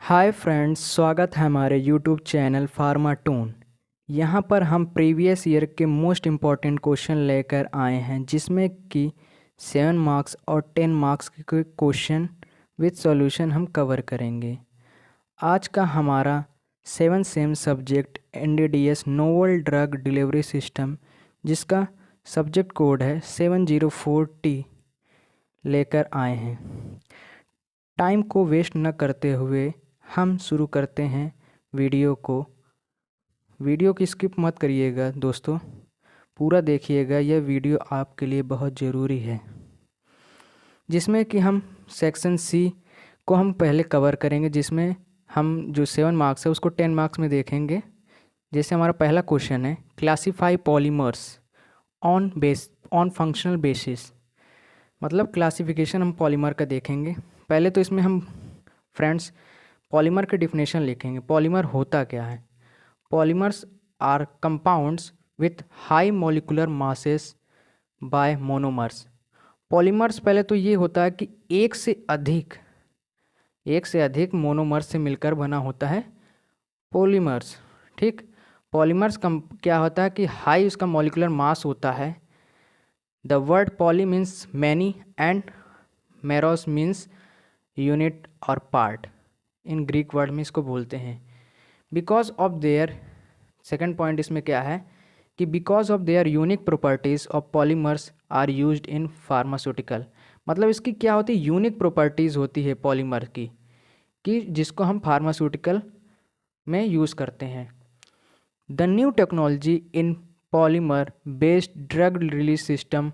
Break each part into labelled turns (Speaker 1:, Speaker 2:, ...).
Speaker 1: Hi friends, स्वागत है हमारे यूट्यूब चैनल फार्माटून। यहाँ पर हम प्रीवियस ईयर के मोस्ट इम्पॉर्टेंट क्वेश्चन लेकर आए हैं, जिसमें कि 7 मार्क्स और 10 मार्क्स के क्वेश्चन विद सॉल्यूशन हम कवर करेंगे। आज का हमारा 7 same subject NDDS novel drug delivery system, जिसका सब्जेक्ट कोड है 704T लेकर आए हैं। टाइम को वेस्ट न करते हुए हम शुरू करते हैं वीडियो को। वीडियो की स्किप मत करिएगा दोस्तों, पूरा देखिएगा, यह वीडियो आपके लिए बहुत ज़रूरी है। जिसमें कि हम सेक्शन सी को हम पहले कवर करेंगे, जिसमें हम जो 7 मार्क्स है उसको 10 मार्क्स में देखेंगे। जैसे हमारा पहला क्वेश्चन है, classify polymers on functional basis. मतलब क्लासिफिकेशन हम पॉलीमर का देखेंगे। पहले तो इसमें हम फ्रेंड्स पॉलीमर की डिफिनेशन लिखेंगे। पॉलीमर होता क्या है? Polymers are compounds with high molecular masses by monomers. Polymers पहले तो ये होता है कि एक से अधिक मोनोमर्स से मिलकर बना होता है पॉलीमर्स। ठीक, पॉलीमर्स क्या होता है कि हाई उसका मॉलिक्यूलर मास होता है। The word poly means many and meros means unit और पार्ट। इन ग्रीक वर्ड में इसको बोलते हैं। Because of their, second point इसमें क्या है कि because of their unique properties of polymers are used in pharmaceutical. मतलब इसकी क्या होती है? यूनिक प्रॉपर्टीज़ होती है पॉलीमर की, कि जिसको हम फार्मास्यूटिकल में यूज़ करते हैं। The new technology in polymer based drug release system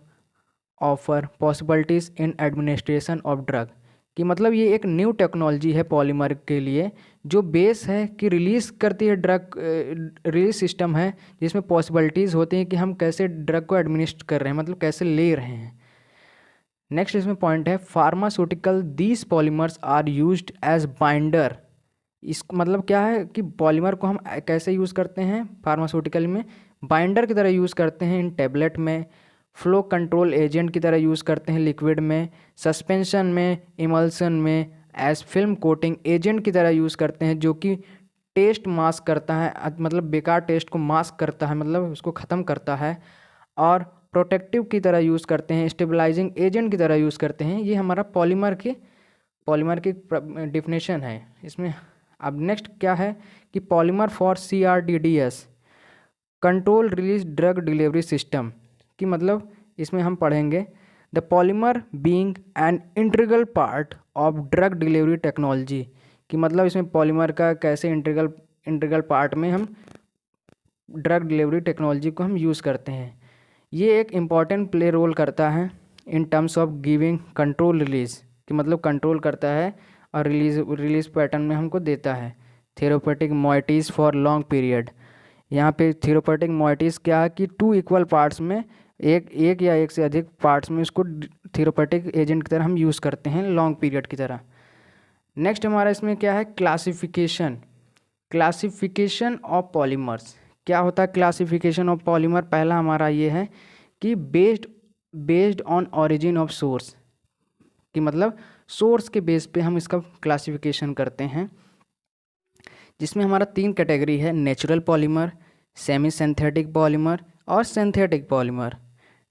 Speaker 1: offer possibilities in administration of drug. कि मतलब ये एक न्यू टेक्नोलॉजी है पॉलीमर के लिए, जो बेस है कि रिलीज़ करती है ड्रग रिलीज सिस्टम है, जिसमें पॉसिबिलिटीज़ होती हैं कि हम कैसे ड्रग को एडमिनिस्ट्रेट कर रहे हैं, मतलब कैसे ले रहे हैं। नेक्स्ट इसमें पॉइंट है, pharmaceutical these polymers are used as binder. इस मतलब क्या है कि पॉलीमर को हम कैसे यूज़ करते हैं फार्मास्यूटिकल में? बाइंडर की तरह यूज़ करते हैं इन टैबलेट में, फ्लो कंट्रोल एजेंट की तरह यूज़ करते हैं लिक्विड में, सस्पेंशन में, इमल्सन में, एज फिल्म कोटिंग एजेंट की तरह यूज़ करते हैं, जो कि टेस्ट मास्क करता है, मतलब बेकार टेस्ट को मास्क करता है, मतलब उसको ख़त्म करता है। और प्रोटेक्टिव की तरह यूज़ करते हैं, स्टेबलाइजिंग एजेंट की तरह यूज़ करते हैं। ये हमारा पॉलीमर की डिफिनेशन है इसमें। अब नेक्स्ट क्या है कि polymer for CRDDS control release drug delivery system. कि मतलब इसमें हम पढ़ेंगे the polymer being an integral part of drug delivery technology. कि मतलब इसमें पॉलीमर का कैसे इंटीग्रल पार्ट में हम ड्रग डिलीवरी टेक्नोलॉजी को हम यूज़ करते हैं। ये एक इम्पॉर्टेंट प्ले रोल करता है in terms of giving control release. कि मतलब कंट्रोल करता है और रिलीज पैटर्न में हमको देता है। Therapeutic moieties for long period. यहाँ पे थेरापेटिक मोइटीज़ क्या है कि 2 इक्वल पार्ट्स में एक या एक से अधिक पार्ट्स में उसको थेरापेटिक एजेंट की तरह हम यूज़ करते हैं लॉन्ग पीरियड की तरह। नेक्स्ट हमारा इसमें क्या है, क्लासिफिकेशन ऑफ पॉलीमर्स। क्या होता है क्लासिफिकेशन ऑफ पॉलीमर? पहला हमारा ये है कि based on origin of source. कि मतलब सोर्स के बेस पे हम इसका क्लासिफिकेशन करते हैं, जिसमें हमारा 3 कैटेगरी है, natural polymer, semi synthetic polymer और सिंथेटिक पॉलीमर।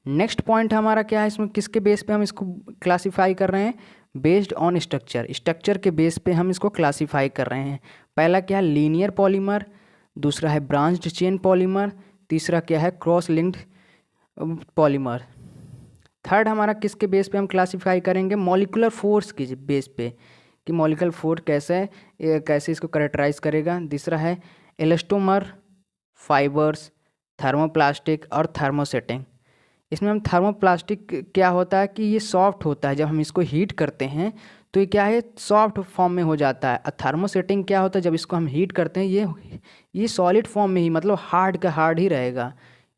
Speaker 1: नेक्स्ट पॉइंट हमारा क्या है, इसमें किसके बेस पे हम इसको क्लासिफाई कर रहे हैं? बेस्ड ऑन स्ट्रक्चर के बेस पे हम इसको क्लासिफाई कर रहे हैं। पहला क्या है, लीनियर पॉलीमर, दूसरा है ब्रांच्ड चेन पॉलीमर, तीसरा क्या है, क्रॉस लिंक्ड पॉलीमर। थर्ड हमारा किसके बेस पे हम क्लासिफाई करेंगे? मॉलिक्यूलर फोर्स के बेस पे, कि मॉलिक्यूलर फोर्स कैसे इसको कैरेक्टराइज करेगा। तीसरा है एलास्टोमर, फाइबर्स, थर्मोप्लास्टिक और थर्मोसेटिंग। इसमें हम थर्मोप्लास्टिक क्या होता है कि ये सॉफ्ट होता है, जब हम इसको हीट करते हैं तो ये क्या है, सॉफ्ट फॉर्म में हो जाता है। और थर्मोसेटिंग क्या होता है, जब इसको हम हीट करते हैं ये सॉलिड फॉर्म में ही, मतलब हार्ड का हार्ड ही रहेगा।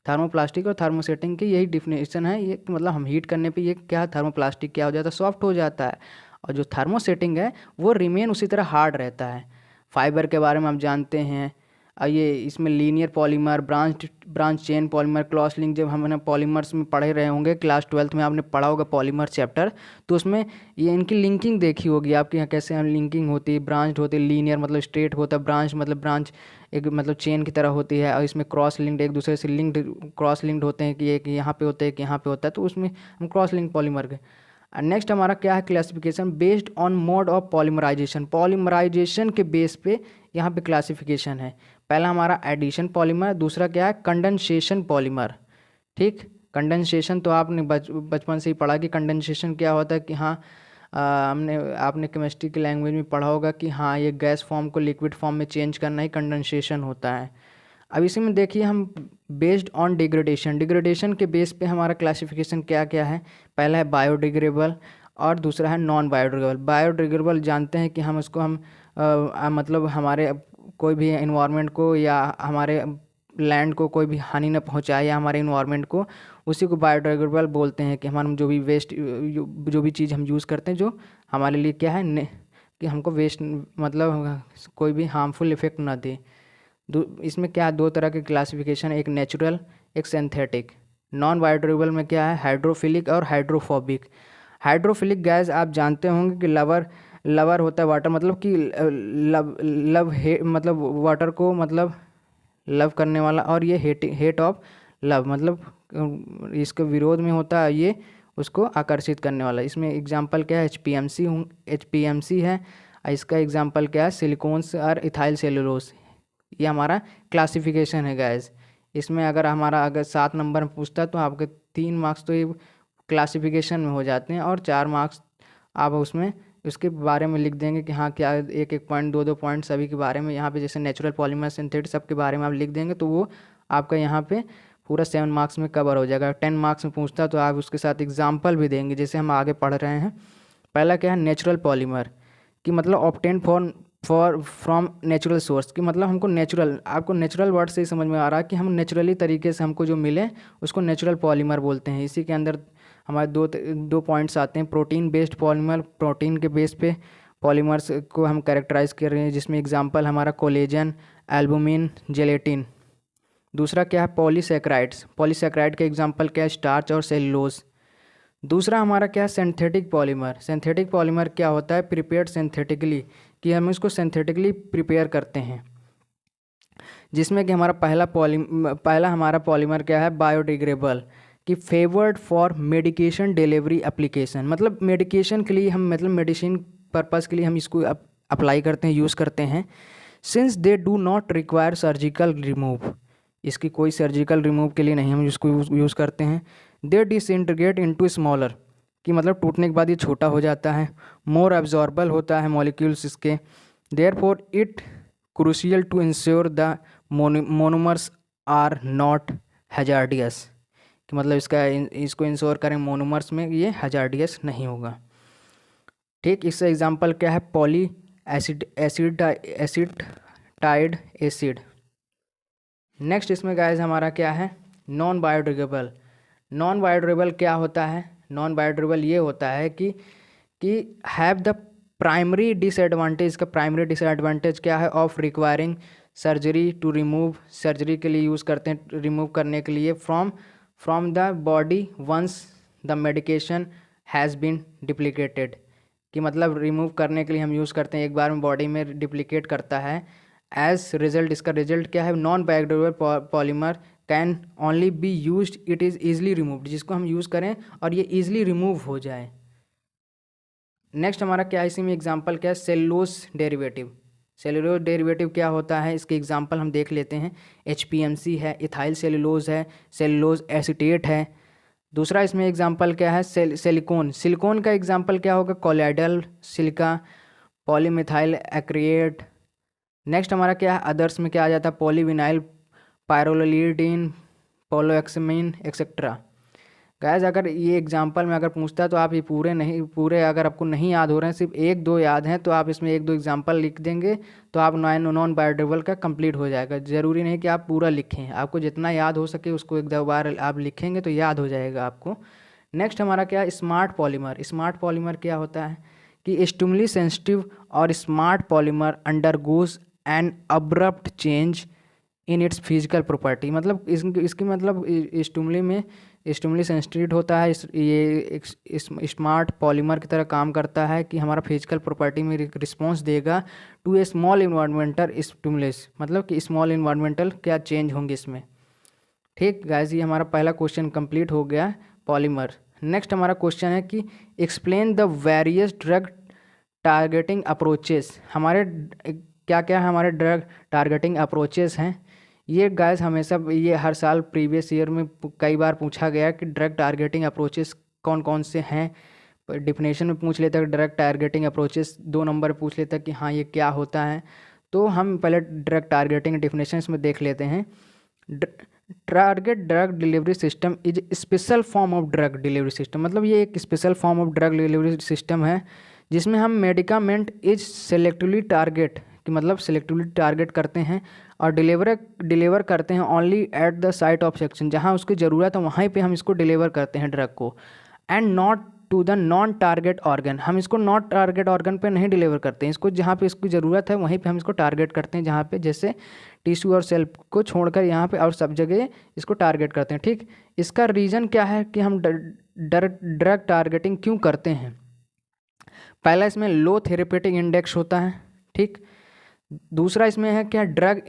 Speaker 1: थर्मोप्लास्टिक और थर्मोसेटिंग की यही डिफिनेशन है। ये मतलब हम हीट करने पे ये क्या, थर्मोप्लास्टिक क्या हो जाता है, सॉफ्ट हो जाता है। और जो थर्मोसेटिंग है वो रिमेन उसी तरह हार्ड रहता है। फाइबर के बारे में हम जानते हैं, ये इसमें linear polymer, branch chain polymer, cross link, जब हमने पॉलीमर्स में पढ़े रहे होंगे क्लास 12th में आपने पढ़ा होगा पॉलीमर चैप्टर, तो उसमें ये इनकी लिंकिंग देखी होगी आपके यहाँ कैसे लिंकिंग होती है। ब्रांच होती है, लीनियर मतलब स्ट्रेट होता है, ब्रांच मतलब ब्रांच एक मतलब चेन की तरह होती है, और इसमें क्रॉस लिंक्ड एक दूसरे से क्रॉस लिंक्ड होते हैं कि एक यहाँ पे होता है, एक यहाँ पे होता है, तो उसमें हम क्रॉस लिंक पॉलीमर के। नेक्स्ट हमारा क्या है classification based on mode of polymerization, polymerization के बेस पे यहाँ पे क्लासिफिकेशन है। पहला हमारा एडिशन पॉलीमर, दूसरा क्या है कंडेंसेशन पॉलीमर। ठीक, कंडेंसेशन तो आपने बचपन से ही पढ़ा कि कंडेंसेशन क्या होता है कि हाँ आपने केमिस्ट्री की लैंग्वेज में पढ़ा होगा कि हाँ ये गैस फॉर्म को लिक्विड फॉर्म में चेंज करना ही कंडेंसेशन होता है। अब इसी में देखिए हम बेस्ड ऑन डिग्रेडेशन, डिग्रेडेशन के बेस पे हमारा क्लासिफिकेशन क्या क्या है। पहला है बायोडिग्रेडेबल और दूसरा है नॉन बायोडिग्रेडेबल। बायोडिग्रेडेबल जानते हैं कि हम उसको मतलब हमारे कोई भी इन्वायरमेंट को या हमारे लैंड को कोई भी हानि न पहुंचाए या हमारे इन्वायरमेंट को, उसी को बायोडिग्रेडेबल बोलते हैं कि हमारा जो भी वेस्ट जो भी चीज़ हम यूज़ करते हैं जो हमारे लिए क्या है कि हमको वेस्ट मतलब कोई भी हार्मफुल इफेक्ट ना दे। इसमें क्या दो तरह के क्लासिफिकेशन है, एक नेचुरल एक सिंथेटिक। नॉन बायोडिग्रेडेबल में क्या है हाइड्रोफिलिक और हाइड्रोफोबिक। हाइड्रोफिलिक गैस आप जानते होंगे कि लवर होता है वाटर, मतलब कि मतलब वाटर को मतलब लव करने वाला, और ये हेट ऑफ लव मतलब इसके विरोध में होता है, ये उसको आकर्षित करने वाला। इसमें एग्जांपल क्या है एचपीएमसी है। इसका एग्जांपल क्या है सिलिकॉन्स और इथाइल सेलुलोज। ये हमारा क्लासिफिकेशन है गैस। इसमें अगर 7 नंबर में पूछता तो आपके 3 मार्क्स तो ये क्लासिफिकेशन में हो जाते हैं और 4 मार्क्स आप उसमें उसके बारे में लिख देंगे कि हाँ क्या एक एक पॉइंट 2 पॉइंट सभी के बारे में, यहाँ पे जैसे नेचुरल पॉलीमर सिंथेटिक सब के बारे में आप लिख देंगे तो वो आपका यहाँ पे पूरा 7 मार्क्स में कवर हो जाएगा। 10 मार्क्स में पूछता तो आप उसके साथ एग्जाम्पल भी देंगे जैसे हम आगे पढ़ रहे हैं। पहला क्या है नेचुरल पॉलीमर कि मतलब ऑब्टेन फ्रॉम नेचुरल सोर्स की मतलब हमको नेचुरल, आपको नेचुरल वर्ड से ही समझ में आ रहा है कि हम नेचुरली तरीके से हमको जो मिले उसको नेचुरल पॉलीमर बोलते हैं। इसी के अंदर हमारे दो पॉइंट्स आते हैं। प्रोटीन बेस्ड पॉलीमर, प्रोटीन के बेस पे पॉलीमर्स को हम कैरेक्टराइज कर रहे हैं जिसमें एग्जांपल हमारा कोलेजन, एल्बुमिन, जेलेटिन। दूसरा क्या है पॉलीसैकेराइड्स, पॉलीसैकेराइड के एग्जांपल क्या है स्टार्च और सेलुलोज। दूसरा हमारा क्या है सिंथेटिक पॉलीमर। सिंथेटिक पॉलीमर क्या होता है प्रिपेयर्ड सिंथेटिकली, कि हम इसको सिंथेटिकली प्रिपेयर करते हैं, जिसमें कि हमारा पहला हमारा पॉलीमर क्या है बायोडिग्रेडेबल कि favoured for medication delivery application, मतलब मेडिकेशन के लिए हम मतलब मेडिसिन पर्पज़ के लिए हम इसको अप्लाई करते हैं, यूज़ करते हैं। Since they do not require surgical remove, इसकी कोई सर्जिकल रिमूव के लिए नहीं हम इसको यूज़ करते हैं। दे डिसइंटीग्रेट इनटू स्मॉलर कि मतलब टूटने के बाद ये छोटा हो जाता है। मोर एब्जॉर्बल होता है मॉलिक्यूल्स इसके। Therefore it crucial to ensure the monomers are not hazardous, कि मतलब इसको इंश्योर करें मोनोमर्स में ये हैजार्डियस नहीं होगा। ठीक, इससे एग्जांपल क्या है पॉली एसिटाइड एसिड। नेक्स्ट इसमें गाइस हमारा क्या है नॉन बायोडिग्रेडेबल। नॉन बायोडिग्रेडेबल क्या होता है, नॉन बायोडिग्रेडेबल ये होता है कि हैव द प्राइमरी डिसएडवांटेज, का प्राइमरी डिसएडवांटेज क्या है of requiring surgery to remove, surgery के लिए यूज़ करते हैं रिमूव करने के लिए from the body once the medication has been depleted, कि मतलब रिमूव करने के लिए हम यूज़ करते हैं एक बार में बॉडी में डिप्लीकेट करता है। एज रिजल्ट इसका रिजल्ट क्या है non biodegradable polymer can only be used it is easily removed, जिसको हम यूज़ करें और ये ईजिली रिमूव हो जाए। नेक्स्ट हमारा क्या है इसी में एग्जांपल क्या है सेलुलोज डेरिवेटिव। सेलुलोज डेरिवेटिव क्या होता है इसके एग्जांपल हम देख लेते हैं। एचपीएमसी है, इथाइल सेलुलोज है, सेलुलोज एसीटेट है। दूसरा इसमें एग्जांपल क्या है सिलिकॉन। सिलिकॉन का एग्जांपल क्या होगा कोलाइडल सिलिका, पॉलीमिथाइल एक्रिएट। नेक्स्ट हमारा क्या है अदर्स में क्या आ जाता है पॉलीविनाइल पायरोलिडीन, पोलोएक्समीन एक्सेट्रा। गाइस अगर ये एग्जांपल में अगर पूछता है तो आप ये पूरे अगर आपको नहीं याद हो रहे हैं, सिर्फ 1-2 याद हैं, तो आप इसमें 1-2 एग्जांपल लिख देंगे तो आप नॉन बायोडिग्रेडेबल का कंप्लीट हो जाएगा। ज़रूरी नहीं कि आप पूरा लिखें, आपको जितना याद हो सके उसको 1-2 बार आप लिखेंगे तो याद हो जाएगा आपको। नेक्स्ट हमारा क्या है स्मार्ट पॉलीमर। स्मार्ट पॉलीमर क्या होता है कि स्टिमुली सेंसिटिव और smart polymer undergoes an abrupt change in its physical property, मतलब इसकी मतलब स्टिमुली में स्टिमुली सेंसिटिव होता है, ये स्मार्ट पॉलीमर की तरह काम करता है कि हमारा फिजिकल प्रॉपर्टी में रिस्पॉन्स देगा to a small environmental stimulus, मतलब कि स्मॉल इन्वायरमेंटल क्या चेंज होंगे इसमें। ठीक गाइस, ये हमारा पहला क्वेश्चन कंप्लीट हो गया पॉलीमर। नेक्स्ट हमारा क्वेश्चन है कि explain the various drug targeting approaches. हमारे क्या क्या हमारे ड्रग टारगेटिंग अप्रोचेस हैं। ये गाइस हमेशा ये हर साल प्रीवियस ईयर में कई बार पूछा गया कि ड्रग टारगेटिंग अप्रोचेस कौन कौन से हैं। डिफिनेशन में पूछ लेता है ड्रग टारगेटिंग अप्रोचेस, 2 नंबर पूछ लेता है कि हाँ ये क्या होता है। तो हम पहले ड्रग टारगेटिंग डिफिनेशंस में देख लेते हैं। Target drug delivery system is special form of drug delivery system, मतलब ये एक special form of drug delivery system है जिसमें हम मेडिकामेंट इज सेलेक्टिवली टारगेट कि मतलब सेलेक्टिवली टारगेट करते हैं और डिलीवर करते हैं only at the site of section, जहाँ उसकी ज़रूरत है वहीं पे हम इसको डिलीवर करते हैं ड्रग को, and not to the non target organ. हम इसको नॉट टारगेट ऑर्गन पे नहीं डिलीवर करते हैं, इसको जहाँ पे इसकी ज़रूरत है वहीं पे हम इसको टारगेट करते हैं, जहाँ पे जैसे टिश्यू और सेल को छोड़कर यहाँ पे और सब जगह इसको टारगेट करते हैं। ठीक, इसका रीज़न क्या है कि हम ड्रग टारगेटिंग क्यों करते हैं। पहला इसमें लो थेरेपेटिक इंडेक्स होता है। ठीक, दूसरा इसमें है क्या ड्रग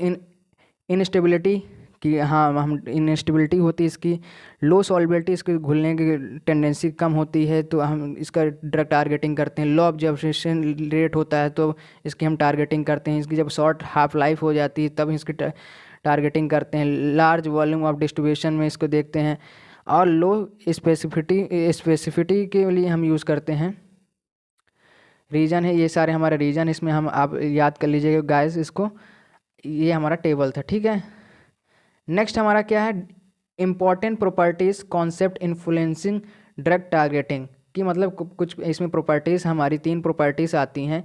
Speaker 1: इनस्टेबिलिटी कि हाँ हम इनस्टेबिलिटी होती है इसकी, लो सॉल्युबिलिटी, इसके घुलने की टेंडेंसी कम होती है तो हम इसका ड्रग टारगेटिंग करते हैं। लो ऑब्जर्वेशन रेट होता है तो इसकी हम टारगेटिंग करते हैं। इसकी जब शॉर्ट हाफ लाइफ हो जाती है तब इसकी टारगेटिंग करते हैं। लार्ज वॉल्यूम ऑफ डिस्ट्रीब्यूशन में इसको देखते हैं और लो स्पेसिफिटी के लिए हम यूज़ करते हैं। रीज़न है ये सारे हमारे रीज़न, इसमें हम आप याद कर लीजिएगा गाइस इसको। ये हमारा टेबल था। ठीक है, नेक्स्ट हमारा क्या है important properties concept influencing drug targeting की, मतलब कुछ इसमें प्रॉपर्टीज़ हमारी 3 प्रॉपर्टीज़ आती हैं।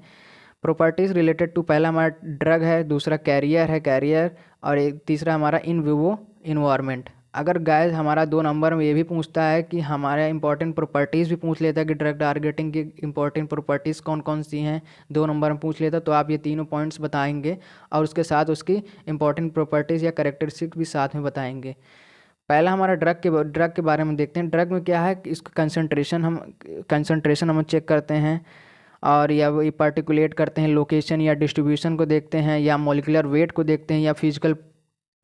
Speaker 1: प्रॉपर्टीज़ रिलेटेड टू, पहला हमारा ड्रग है, दूसरा कैरियर और एक तीसरा हमारा इन विवो इन्वायरमेंट। अगर गाइस हमारा 2 नंबर में ये भी पूछता है कि हमारा इंपॉर्टेंट प्रॉपर्टीज़ भी पूछ लेता है कि ड्रग टारगेटिंग की इंपॉर्टेंट प्रॉपर्टीज़ कौन कौन सी हैं, 2 नंबर में पूछ लेता तो आप ये तीनों पॉइंट्स बताएंगे और उसके साथ उसकी इंपॉर्टेंट प्रॉपर्टीज़ या कैरेक्टरिस्टिक भी साथ में बताएंगे। पहला हमारा ड्रग के बारे में देखते हैं। ड्रग में क्या है कि इसका कंसनट्रेशन हम चेक करते हैं और या वो पार्टिकुलेट करते हैं, लोकेशन या डिस्ट्रीब्यूशन को देखते हैं, या मॉलिकुलर वेट को देखते हैं, या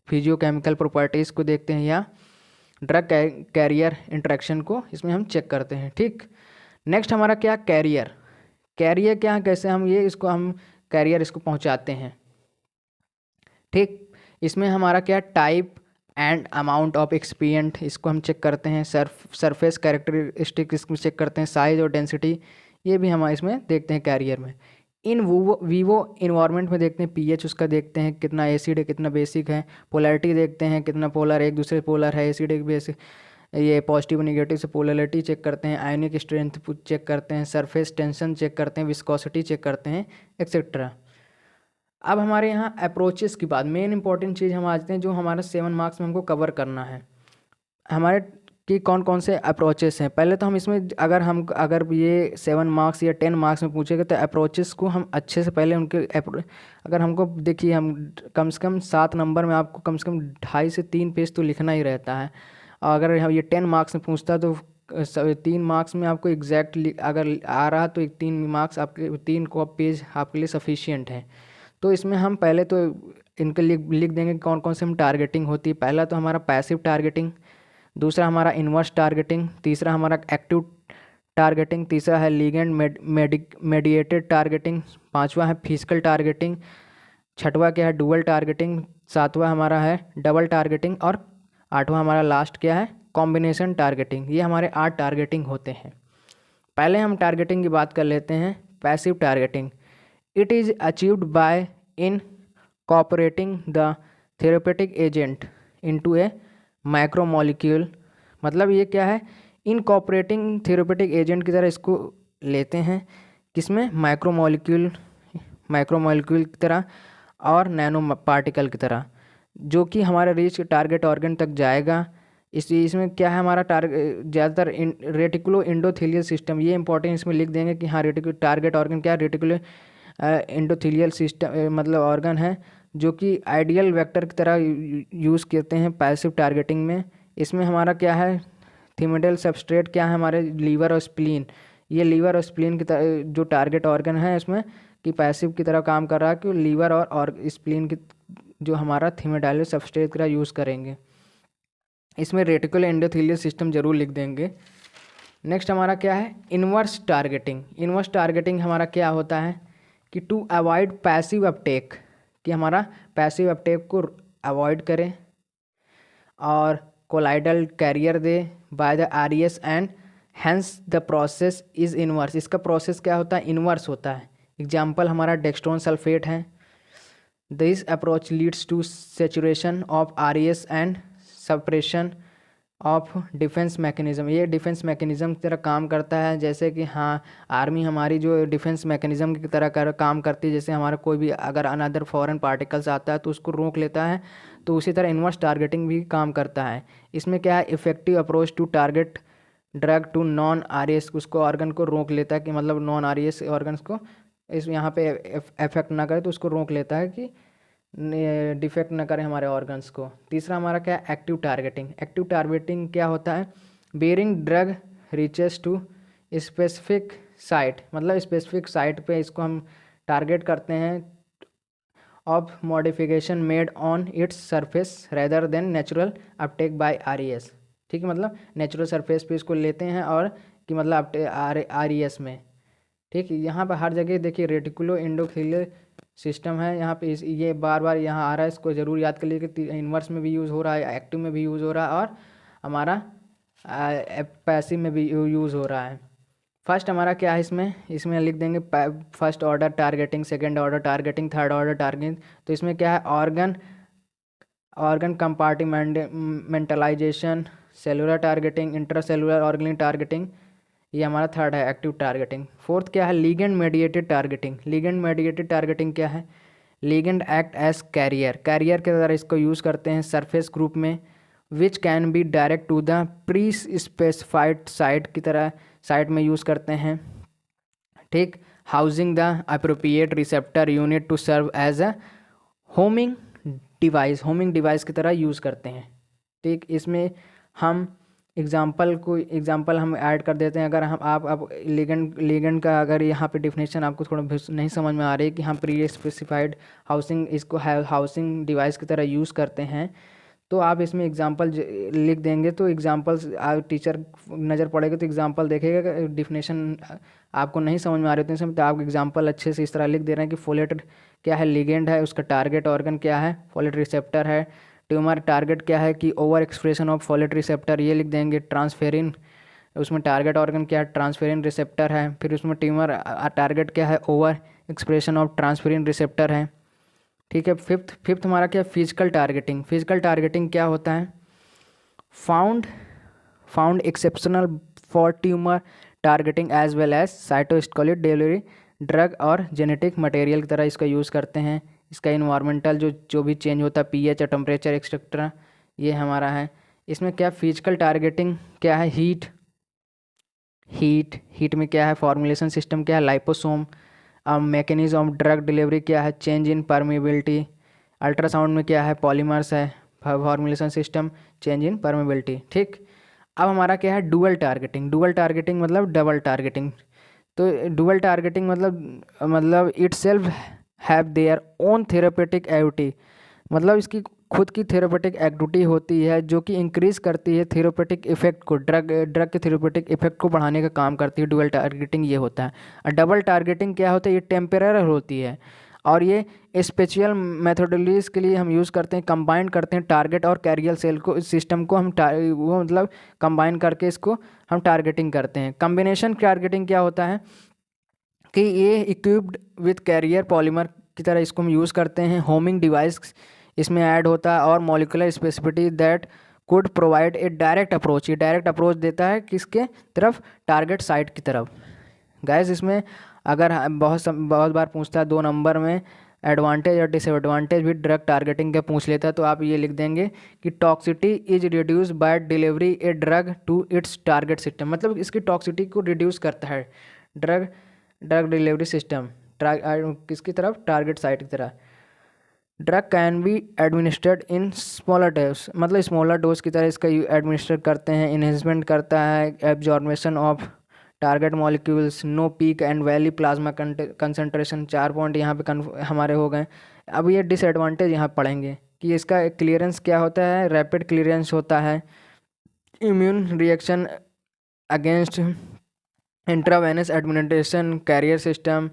Speaker 1: फिजियोकेमिकल प्रॉपर्टीज़ को देखते हैं, या ड्रग कैरियर इंटरेक्शन को इसमें हम चेक करते हैं। ठीक, नेक्स्ट हमारा क्या कैरियर क्या है, कैसे हम कैरियर इसको पहुंचाते हैं। ठीक, इसमें हमारा क्या टाइप एंड अमाउंट ऑफ एक्सपीरियंट इसको हम चेक करते हैं। सरफेस कैरेक्टरिस्टिक इसमें चेक करते हैं, साइज और डेंसिटी ये भी हम इसमें देखते हैं कैरियर में। इन वीवो इन्वायरमेंट में देखते हैं पीएच उसका देखते हैं कितना एसिड है कितना बेसिक है, पोलैरिटी देखते हैं कितना पोलर एक दूसरे पोलर है, एसिड एक बेसिक, ये पॉजिटिव नेगेटिव से पोलैरिटी चेक करते हैं, आयनिक स्ट्रेंथ चेक करते हैं, सरफेस टेंशन चेक करते हैं, विस्कोसिटी चेक करते हैं, एक्सेट्रा। अब हमारे यहाँ अप्रोचेस की बात, मेन इंपॉर्टेंट चीज़ हम आते हैं जो हमारा 7 मार्क्स में हमको कवर करना है हमारे कि कौन कौन से अप्रोचेस हैं। पहले तो हम इसमें अगर ये 7 मार्क्स या 10 मार्क्स में पूछेगा तो अप्रोचेस को हम अच्छे से पहले उनके अगर हमको देखिए हम कम से कम 7 नंबर में आपको कम से कम 2.5 से 3 पेज तो लिखना ही रहता है। और अगर हम ये 10 मार्क्स में पूछता तो 3 मार्क्स में आपको एग्जैक्टली अगर आ रहा तो 3 मार्क्स आपके 3 को पेज आपके लिए सफिशियंट है। तो इसमें हम पहले तो इनके लिए लिख देंगे कौन कौन से हम टारगेटिंग होती है। पहला तो हमारा पैसिव टारगेटिंग, दूसरा हमारा इन्वर्स टारगेटिंग, तीसरा हमारा एक्टिव टारगेटिंग, तीसरा है लिगेंड मेडिएटेड टारगेटिंग, पांचवा है फिजिकल टारगेटिंग, छठवा क्या है डुअल टारगेटिंग, सातवां हमारा है डबल टारगेटिंग और आठवां हमारा लास्ट क्या है कॉम्बिनेशन टारगेटिंग। ये हमारे 8 टारगेटिंग होते हैं। पहले हम टारगेटिंग की बात कर लेते हैं। Passive targeting, it is achieved by incorporating the therapeutic agent into A micromolecule. मतलब ये क्या है इनकॉर्पोरेटिंग थेरेपेटिक एजेंट की तरह इसको लेते हैं, किसमें माइक्रोमोलिक्यूल की तरह और नैनो पार्टिकल की तरह, जो कि हमारे रीच टारगेट ऑर्गन तक जाएगा। इसमें क्या है हमारा ज़्यादातर रेटिकुलो एंडोथेलियल सिस्टम, ये इंपॉर्टेंट इसमें लिख देंगे कि हाँ टारगेट ऑर्गन क्या है रेटिकुलो एंडोथेलियल सिस्टम मतलब ऑर्गन है जो कि आइडियल वेक्टर की तरह यूज़ करते हैं पैसिव टारगेटिंग में। इसमें हमारा क्या है, थिमिडल सबस्ट्रेट क्या है, हमारे लीवर और स्प्लीन। ये लीवर और स्प्लीन की तरह जो टारगेट ऑर्गन है इसमें कि पैसिव की तरह काम कर रहा है, कि लीवर और स्प्लीन की जो हमारा थिमिडाइल सबस्ट्रेट की तरह यूज़ करेंगे। इसमें रेटिकुलर एंडोथेलियल सिस्टम जरूर लिख देंगे। नेक्स्ट हमारा क्या है, इन्वर्स टारगेटिंग। इन्वर्स टारगेटिंग हमारा क्या होता है कि टू अवॉइड पैसिव अपटेक, कि हमारा पैसिव अपटेक को अवॉइड करें और colloidal carrier they by the RES and hence the process is inverse. इसका प्रोसेस क्या होता है, इनवर्स होता है। एग्जाम्पल हमारा डेक्सट्रोन सल्फेट है। This approach leads to saturation of RES and suppression of defence mechanism. ये डिफेंस मैकेनिज़्म की तरह काम करता है, जैसे कि हाँ आर्मी हमारी जो डिफेंस मैकेनिज़्म की तरह काम करती है। जैसे हमारा कोई भी अगर अनदर फॉरेन पार्टिकल्स आता है तो उसको रोक लेता है, तो उसी तरह इन्वर्स टारगेटिंग भी काम करता है। इसमें क्या है, effective approach to target drug to non RES, उसको ऑर्गन को रोक लेता है कि मतलब नॉन आरईएस ऑर्गन्स को इस यहाँ पे इफेक्ट ना करे, तो उसको रोक लेता है कि डिफेक्ट ना करें हमारे ऑर्गन्स को। तीसरा हमारा क्या है, एक्टिव टारगेटिंग। एक्टिव टारगेटिंग क्या होता है, bearing drug reaches to specific site, मतलब स्पेसिफिक साइट पे इसको हम टारगेट करते हैं of modification made on its surface rather than natural uptake by RES. ठीक है, मतलब नेचुरल सरफेस पे इसको लेते हैं और कि मतलब आरईएस में। ठीक है, यहाँ पर हर जगह देखिए रेटिकुलो एंडोथेलियल सिस्टम है। यहाँ पे ये बार बार यहाँ आ रहा है, इसको ज़रूर याद कर लीजिए कि इन्वर्स में भी यूज़ हो रहा है, एक्टिव में भी यूज़ हो रहा है और हमारा पैसिव में भी यूज़ हो रहा है। फर्स्ट हमारा क्या है, इसमें लिख देंगे first order targeting, second order targeting, third order targeting. तो इसमें क्या है, organ compartmentalisation, cellular targeting, intracellular organ targeting, ये हमारा थर्ड है एक्टिव टारगेटिंग। फोर्थ क्या है, ligand mediated targeting. Ligand mediated targeting क्या है, लिगेंड एक्ट एज कैरियर के द्वारा इसको यूज़ करते हैं सरफेस ग्रुप में, which can be direct to the pre specified site की तरह साइट में यूज़ करते हैं। ठीक, housing the appropriate receptor unit to serve as a homing device की तरह यूज़ करते हैं। ठीक, इसमें हम एग्जाम्पल हम ऐड कर देते हैं। अगर हम आप लिगेंड का अगर यहाँ पे डिफिनेशन आपको थोड़ा नहीं समझ में आ रही है कि हम प्री स्पेसिफाइड हाउसिंग इसको हाउसिंग डिवाइस की तरह यूज़ करते हैं, तो आप इसमें एग्जांपल लिख देंगे तो एग्जांपल्स टीचर नज़र पड़ेगा तो एग्जांपल देखेगा। डिफिनेशन आपको नहीं समझ में आ रही है तो आप एग्जांपल अच्छे से इस तरह लिख दे रहे हैं कि फोलेट क्या है, लिगेंड है, उसका टारगेट ऑर्गन क्या है, फोलेट रिसेप्टर है। ट्यूमर टारगेट क्या है कि over expression of folate receptor, ये लिख देंगे। ट्रांसफेरिन, उसमें टारगेट ऑर्गन क्या है, ट्रांसफेरिन रिसेप्टर है। फिर उसमें ट्यूमर टारगेट क्या है, over expression of transferrin receptor है। ठीक है, फिफ्थ हमारा क्या, फिजिकल टारगेटिंग। फिजिकल टारगेटिंग क्या होता है, found exceptional for tumour targeting as well as cytoskeletal delivery drug और जेनेटिक मटेरियल की तरह इसका यूज़ करते हैं। इसका इन्वायरमेंटल जो भी चेंज होता है, पीएच और टेम्परेचर एक्सेट्रा, ये हमारा है। इसमें क्या फिजिकल टारगेटिंग क्या है, हीट में क्या है, फॉर्मुलेशन सिस्टम क्या है, liposome. Mechanism of drug delivery क्या है, चेंज इन परमेबिलिटी। अल्ट्रासाउंड में क्या है, पॉलीमर्स है। Formulation system, change in permeability. ठीक, अब हमारा क्या है, डुअल टारगेटिंग मतलब डबल टारगेटिंग। तो डुअल टारगेटिंग मतलब it self have their own therapeutic activity, मतलब इसकी खुद की थेरेपेटिक एक्टिविटी होती है जो कि इंक्रीज करती है थेरेपेटिक इफेक्ट को, ड्रग के थेरेपेटिक इफेक्ट को बढ़ाने का काम करती है। डुअल टारगेटिंग ये होता है। और डबल टारगेटिंग क्या होता है, ये टेम्पररी होती है और ये स्पेशल मेथोडोलॉजीज के लिए हम यूज़ करते हैं। कंबाइन करते हैं टारगेट और कैरियर सेल को, इस सिस्टम को हम वो मतलब कंबाइन करके इसको हम टारगेटिंग करते हैं। कम्बिनेशन टारगेटिंग क्या होता है कि ये इक्विप्ड विथ कैरियर पॉलीमर की तरह इसको हम यूज़ करते हैं। होमिंग डिवाइस इसमें ऐड होता है और molecular specificity that could provide a direct approach, ये डायरेक्ट अप्रोच देता है किसके तरफ, टारगेट साइट की तरफ। गैस इसमें अगर बहुत बार पूछता है 2 नंबर में एडवांटेज और डिसएडवांटेज भी ड्रग टारगेटिंग के पूछ लेता है, तो आप ये लिख देंगे कि toxicity is reduce by delivery a drug to its target system, मतलब इसकी टॉक्सिटी को रिड्यूस करता है ड्रग डिलीवरी सिस्टम किसकी तरफ, टारगेट साइट की तरफ। Drug can be administered in smaller dose, मतलब स्मॉलर डोज की तरह इसका एडमिनिस्टर करते हैं। इन्हेंसमेंट करता है absorption of target molecules, no peak and valley plasma concentration. 4 point यहाँ पे हमारे हो गए। अब ये डिसएडवांटेज यहाँ पढ़ेंगे कि इसका क्लियरेंस क्या होता है, रैपिड क्लियरेंस होता है, immune reaction against intravenous administration, carrier system,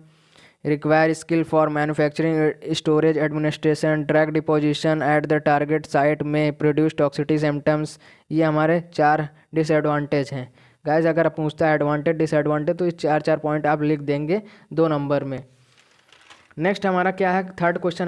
Speaker 1: require skill for manufacturing, storage, administration, drug deposition at the target site may produce toxicity symptoms। ये हमारे 4 डिसएडवांटेज हैं गाइज। अगर आप पूछता है एडवांटेज डिसएडवांटेज तो ये 4 पॉइंट आप लिख देंगे 2 नंबर में। नेक्स्ट हमारा क्या है, थर्ड क्वेश्चन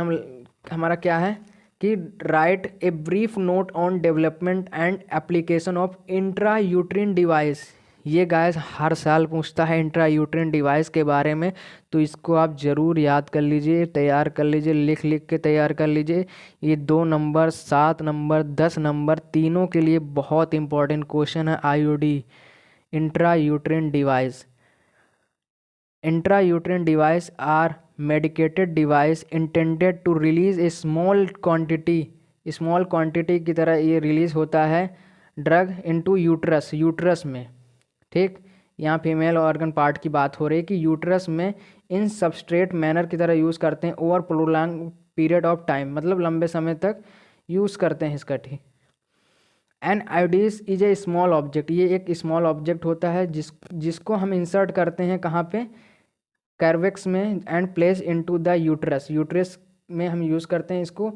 Speaker 1: हमारा क्या है कि right a brief note on development and application of intra uterine device. ये गाइस हर साल पूछता है इंट्रा यूट्रिन डिवाइस के बारे में, तो इसको आप ज़रूर याद कर लीजिए, तैयार कर लीजिए, लिख के तैयार कर लीजिए। ये 2 नंबर, 7 नंबर, 10 नंबर तीनों के लिए बहुत इंपॉर्टेंट क्वेश्चन है। IUD, intra uterine device. Intra uterine device are medicated device intended to release a small quantity की तरह ये रिलीज होता है ड्रग इनटू यूट्रस में। ठीक, यहाँ फीमेल ऑर्गन पार्ट की बात हो रही है कि यूट्रस में इन सबस्ट्रेट मैनर की तरह यूज़ करते हैं over prolong period of time, मतलब लंबे समय तक यूज़ करते हैं इसका। ठीक, an IUDs is a small object, ये एक स्मॉल ऑब्जेक्ट होता है जिसको हम इंसर्ट करते हैं कहाँ पे, कैर्वेक्स में, and place into the uterus में हम यूज़ करते हैं इसको।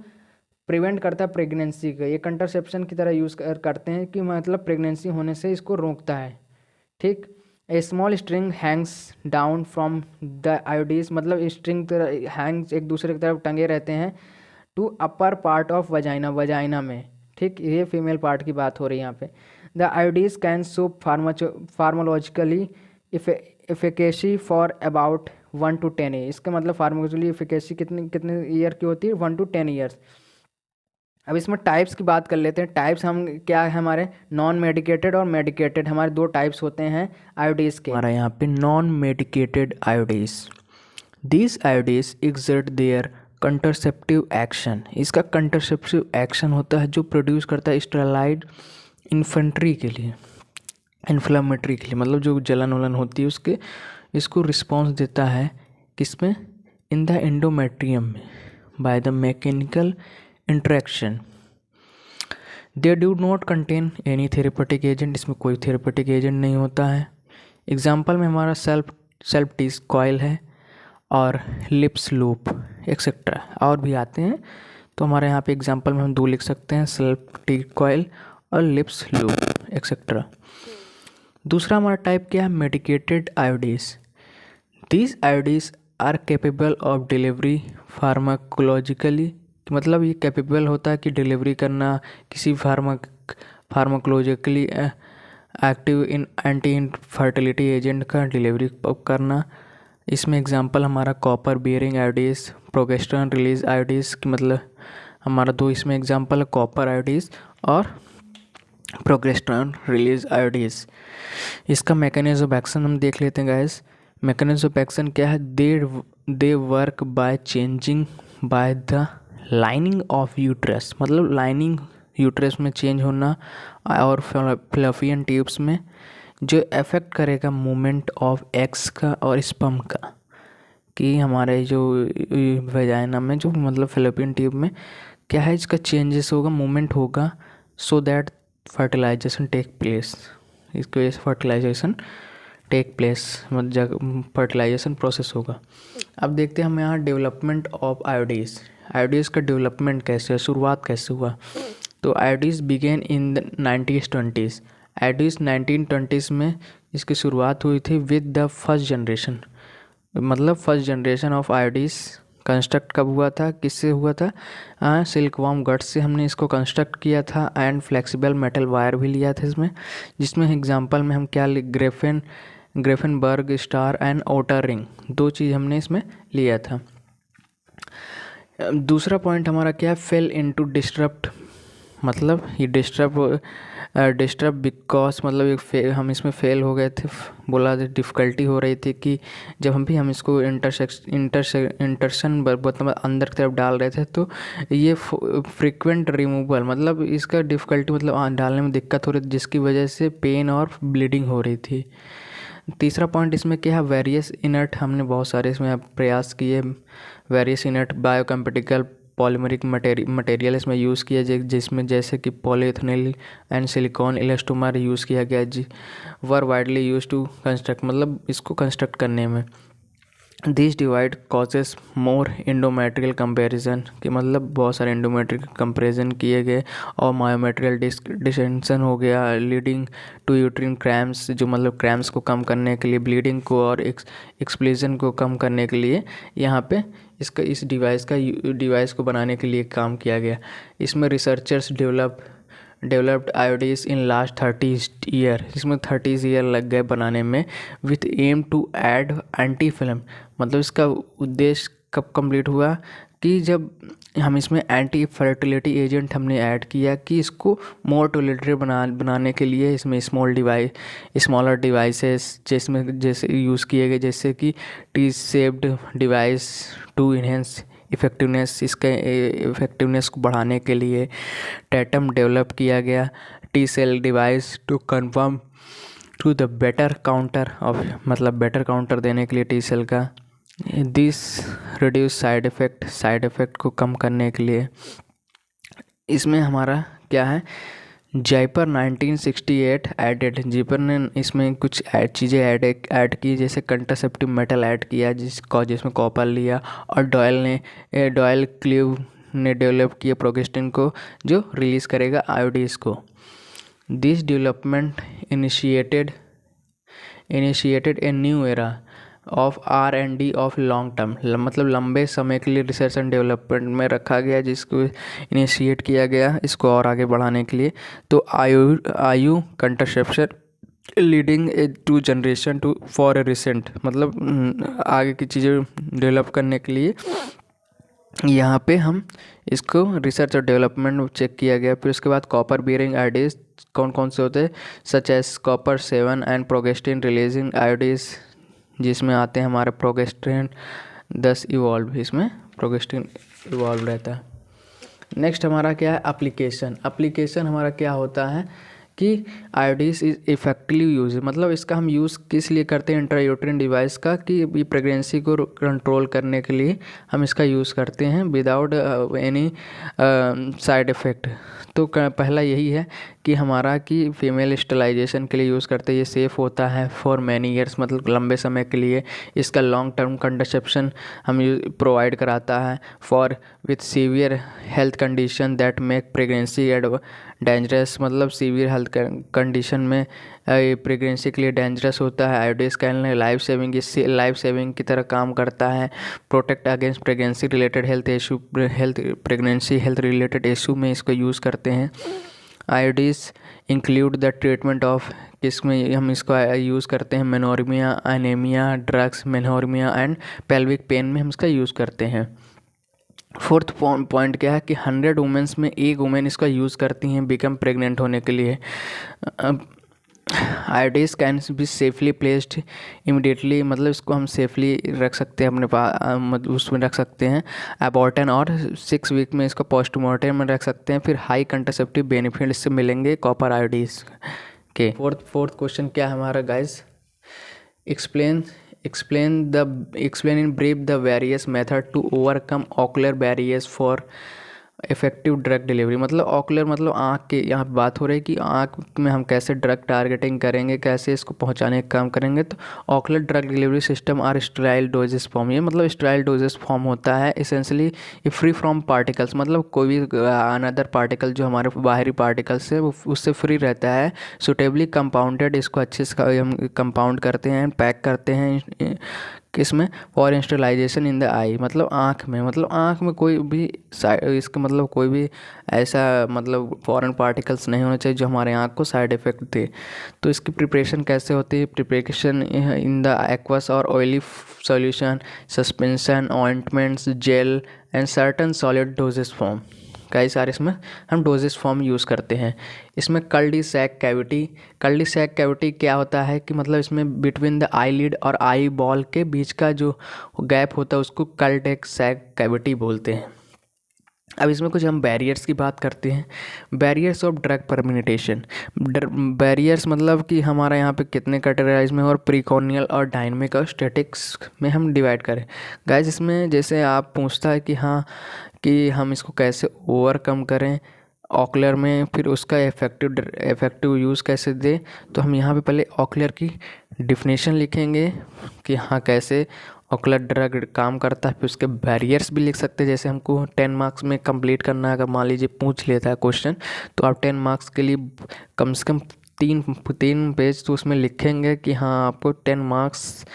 Speaker 1: प्रिवेंट करता है प्रेगनेंसी का, ये कंट्रासेप्शन की तरह यूज़ करते हैं कि मतलब प्रेगनेंसी होने से इसको रोकता है। ठीक, a small string hangs down from the IUDs, मतलब स्ट्रिंग हैंग्स एक दूसरे की तरफ टंगे रहते हैं to upper part of vagina में। ठीक, ये फीमेल पार्ट की बात हो रही है यहाँ पे। The IUDs can show pharmacologically efficacy for about 1 to 10 year. इसका मतलब फार्मोलॉजिकली इफिकेसी कितने ईयर की होती है, 1 to 10 ईयर्स। अब इसमें टाइप्स की बात कर लेते हैं। टाइप्स हम क्या है हमारे, नॉन मेडिकेटेड और मेडिकेटेड, हमारे 2 टाइप्स होते हैं आयोडीज के। हमारा यहाँ पे non medicated IUDs, this IUDs exert their contraceptive action. इसका कंट्रासेप्टिव एक्शन होता है जो प्रोड्यूस करता है स्टेरॉइड इन्फेंट्री के लिए, इन्फ्लेमेटरी के लिए, मतलब जो जलन वलन होती है उसके, इसको रिस्पॉन्स देता है किसमें, इन द एंडोमेट्रियम में, by the mechanical interaction. They do not contain any therapeutic agent, इसमें कोई थेरेपेटिक एजेंट नहीं होता है। एग्जाम्पल में हमारा सेल्फ टीज कॉयल है और लिप्स लूप एक्सेट्रा, और भी आते हैं। तो हमारे यहाँ पे एग्जाम्पल में हम 2 लिख सकते हैं, सेल्फ टीज कॉयल और लिप्स लूप एक्सेट्रा। दूसरा हमारा टाइप क्या है, medicated IUDs. These IUDs are capable of delivery pharmacologically, मतलब ये कैपेबल होता है कि डिलीवरी करना किसी pharmacologically active in anti infertility agent का डिलीवरी करना। इसमें एग्जांपल हमारा copper bearing IUDs, progesterone release IUDs की, मतलब हमारा 2 इसमें एग्जांपल है, कॉपर आयोडीज और प्रोगेस्टेरोन रिलीज आयोडीज। इसका मैकेनिज्म ऑफ एक्शन हम देख लेते हैं गाइस। मैकेनिज्म ऑफ एक्शन क्या है, they work by changing by the lining of uterus, मतलब लाइनिंग यूट्रस में चेंज होना और फ्लफियन ट्यूब्स में, जो अफेक्ट करेगा मूवमेंट ऑफ एग्स का और स्पर्म का, कि हमारे जो वेजाइना में जो मतलब फ्लफियन ट्यूब में क्या है, इसका चेंजेस होगा, मूवमेंट होगा, so that fertilization take place, इसकी वजह से फर्टिलाइजेशन टेक प्लेस, मतलब फर्टिलाइजेशन प्रोसेस होगा। अब देखते हैं हम यहाँ डेवलपमेंट ऑफ आयोडीज। आयोडीज का डेवलपमेंट कैसे है, शुरुआत कैसे हुआ। तो आयोडीज began in the 1920s। आयोडीज 1920s में इसकी शुरुआत हुई थी विद द फर्स्ट जनरेशन, मतलब फर्स्ट जनरेशन ऑफ आयोडीज कंस्ट्रक्ट कब हुआ था, किससे हुआ था, सिल्कवॉर्म गट्स से हमने इसको कंस्ट्रक्ट किया था, एंड फ्लेक्सिबल मेटल वायर भी लिया था इसमें, जिसमें एग्जांपल में हम क्या ग्रेफेनबर्ग स्टार एंड आउटर रिंग, 2 चीज़ हमने इसमें लिया था। दूसरा पॉइंट हमारा क्या है, फेल इनटू डिस्टरप्ट मतलब ये डिस्टर्ब बिकॉज मतलब हम इसमें फेल हो गए थे, बोला डिफ़िकल्टी हो रही थी कि जब हम इसको इंटरशन मतलब अंदर की तरफ डाल रहे थे, तो ये फ्रीक्वेंट रिमूवल मतलब इसका डिफ़िकल्टी मतलब डालने में दिक्कत हो रही थी, जिसकी वजह से पेन और ब्लीडिंग हो रही थी। तीसरा पॉइंट इसमें क्या है, वेरियस इनर्ट, हमने बहुत सारे इसमें प्रयास किए, वेरियस इनर्ट बायोकम्पेटिकल पॉलीमरिक मटेरियल इसमें यूज़ किया जिसमें जैसे कि पॉलीइथेनॉल एंड सिलिकॉन इलास्टोमर यूज़ किया गया जी, वर वाइडली यूज टू कंस्ट्रक्ट मतलब इसको कंस्ट्रक्ट करने में। This divide causes more endometrial comparison कि मतलब बहुत सारे इंडोमेट्रियल कंपैरिजन किए गए और मायोमेट्रियल डिस्टेंशन हो गया, लीडिंग टू यूट्रिन क्रैम्प्स जो मतलब क्रैम्प्स को कम करने के लिए, ब्लीडिंग को और एक्सप्लोजन को कम करने के लिए यहाँ पे इस डिवाइस को बनाने के लिए काम किया गया। इसमें researchers developed IUDs in last 30 year, इसमें 30 ईयर लग गए बनाने में, with aim to add anti film मतलब इसका उद्देश्य कब कंप्लीट हुआ कि जब हम इसमें एंटी फर्टिलिटी एजेंट हमने ऐड किया कि इसको मोर टॉलरेटेड बनाने के लिए इसमें स्मॉलर डिवाइसेस जैसे यूज़ किए गए, जैसे कि T shaped device to enhance effectiveness, इसके इफ़ेक्टिवनेस को बढ़ाने के लिए टैटम डेवलप किया गया, T cell device to confirm to the better counter of मतलब बेटर काउंटर देने के लिए टी सेल का, दिस रिड्यूस साइड इफ़ेक्ट को कम करने के लिए। इसमें हमारा क्या है, जयपर 1968 एडेड, जयपर ने इसमें कुछ चीज़ें ऐड की, जैसे कंट्रासेप्टिव मेटल ऐड किया जिसमें कॉपर लिया, और डॉयल क्लीव ने डेवलप किया प्रोगेस्टिन को जो रिलीज़ करेगा आयोडीज को। This development initiated a new era of R&D of long term मतलब लंबे समय के लिए रिसर्च एंड डेवलपमेंट में रखा गया, जिसको इनिशिएट किया गया इसको और आगे बढ़ाने के लिए। तो आयु contraception leading to generation to for a recent मतलब आगे की चीज़ें डेवलप करने के लिए यहाँ पे हम इसको रिसर्च और डेवलपमेंट चेक किया गया। फिर उसके बाद कॉपर बियरिंग आयोडीज कौन कौन से होते हैं, such as copper 7 and progestin releasing IUDs, जिसमें आते हैं हमारे प्रोगेस्टिन 10 इवॉल्व, इसमें प्रोगेस्टिन इवॉल्व रहता है। नेक्स्ट हमारा क्या है, एप्लीकेशन हमारा क्या होता है कि आयोडीज इज इफेक्टिवली यूज मतलब इसका हम यूज़ किस लिए करते हैं इंट्रायूटेरिन डिवाइस का, कि ये प्रेगनेंसी को कंट्रोल करने के लिए हम इसका यूज़ करते हैं विदाउट एनी साइड इफ़ेक्ट। तो पहला यही है कि हमारा कि फीमेल स्टेलाइजेशन के लिए यूज़ करते हैं, ये सेफ़ होता है फॉर मैनी ईयर्स मतलब लंबे समय के लिए। इसका लॉन्ग टर्म कंट्रासेप्शन हम प्रोवाइड कराता है for with severe health condition that make pregnancy dangerous मतलब सीवियर हेल्थ कंडीशन में प्रेगनेंसी के लिए डेंजरस होता है। आयोडीज का लाइफ सेविंग की तरह काम करता है। Protect against pregnancy related pregnancy health related issue में इसको यूज़ करते हैं। IUDs include the treatment of, इसमें हम इसको यूज़ करते हैं menorrhagia, anaemia, drugs, menorrhagia and pelvic pain में हम इसका यूज़ करते हैं। फोर्थ पॉइंट क्या है कि 100 वुमेंस में एक वुमेन इसका यूज़ करती हैं बिकम प्रेग्नेंट होने के लिए। IUDs can be safely placed immediately मतलब इसको हम सेफली रख सकते हैं अपने पास मतलब उसमें रख सकते हैं अबॉर्टन, और 6 वीक में इसको पोस्टमार्टम में रख सकते हैं। फिर हाई कंट्रासेप्टिव बेनिफिट इससे मिलेंगे कॉपर आयोडीज के। फोर्थ क्वेश्चन क्या है हमारा guys, explain in brief the various method to overcome ocular barriers for effective drug delivery मतलब ऑकुलर मतलब आँख के यहाँ पे बात हो रही है कि आँख में हम कैसे ड्रग टारगेटिंग करेंगे, कैसे इसको पहुँचाने का काम करेंगे। तो ocular drug delivery system are sterile doses form, ये मतलब स्टेराइल डोजेस फॉर्म होता है इसेंशली ये फ्री फ्रॉम पार्टिकल्स मतलब कोई भी अनदर पार्टिकल जो हमारे बाहरी पार्टिकल्स है वो उससे फ्री रहता है। सुटेबली कंपाउंडेड, इसको अच्छे से हम कंपाउंड करते हैं, पैक करते हैं किसमें, फॉर इंस्टलाइजेशन इन द आई मतलब आँख में कोई भी इसका मतलब कोई भी ऐसा मतलब फॉरेन पार्टिकल्स नहीं होने चाहिए जो हमारे आँख को साइड इफ़ेक्ट दे। तो इसकी प्रिपरेशन कैसे होती है, प्रिपरेशन इन द एक्वस और oily solution, suspension, ointments, gel and certain solid doses form. कई सारे इसमें हम डोजेस फॉर्म यूज़ करते हैं। इसमें कल्डी सैक कैविटी क्या होता है कि मतलब इसमें बिटवीन द आईलिड और आई बॉल के बीच का जो गैप होता है उसको कल्डेक सैक कैविटी बोलते हैं। अब इसमें कुछ हम बैरियर्स की बात करते हैं। Barriers of drug permutation. Barriers मतलब कि हमारा यहाँ पे कितने कैटेगराइज में और प्रीकॉर्नियल और डायनेमिक और स्टैटिक्स में हम डिवाइड करें। गाइस इसमें जैसे आप पूछता है कि हाँ कि हम इसको कैसे ओवरकम करें ऑक्लर में, फिर उसका इफ़ेक्टिव यूज़ कैसे दें, तो हम यहाँ पे पहले ऑक्लर की डिफिनेशन लिखेंगे कि हाँ कैसे ऑक्लर ड्रग काम करता है, फिर उसके बैरियर्स भी लिख सकते हैं। जैसे हमको 10 मार्क्स में कंप्लीट करना है, अगर मान लीजिए पूछ लेता है क्वेश्चन, तो आप 10 मार्क्स के लिए कम से कम तीन पेज तो उसमें लिखेंगे कि हाँ आपको 10 मार्क्स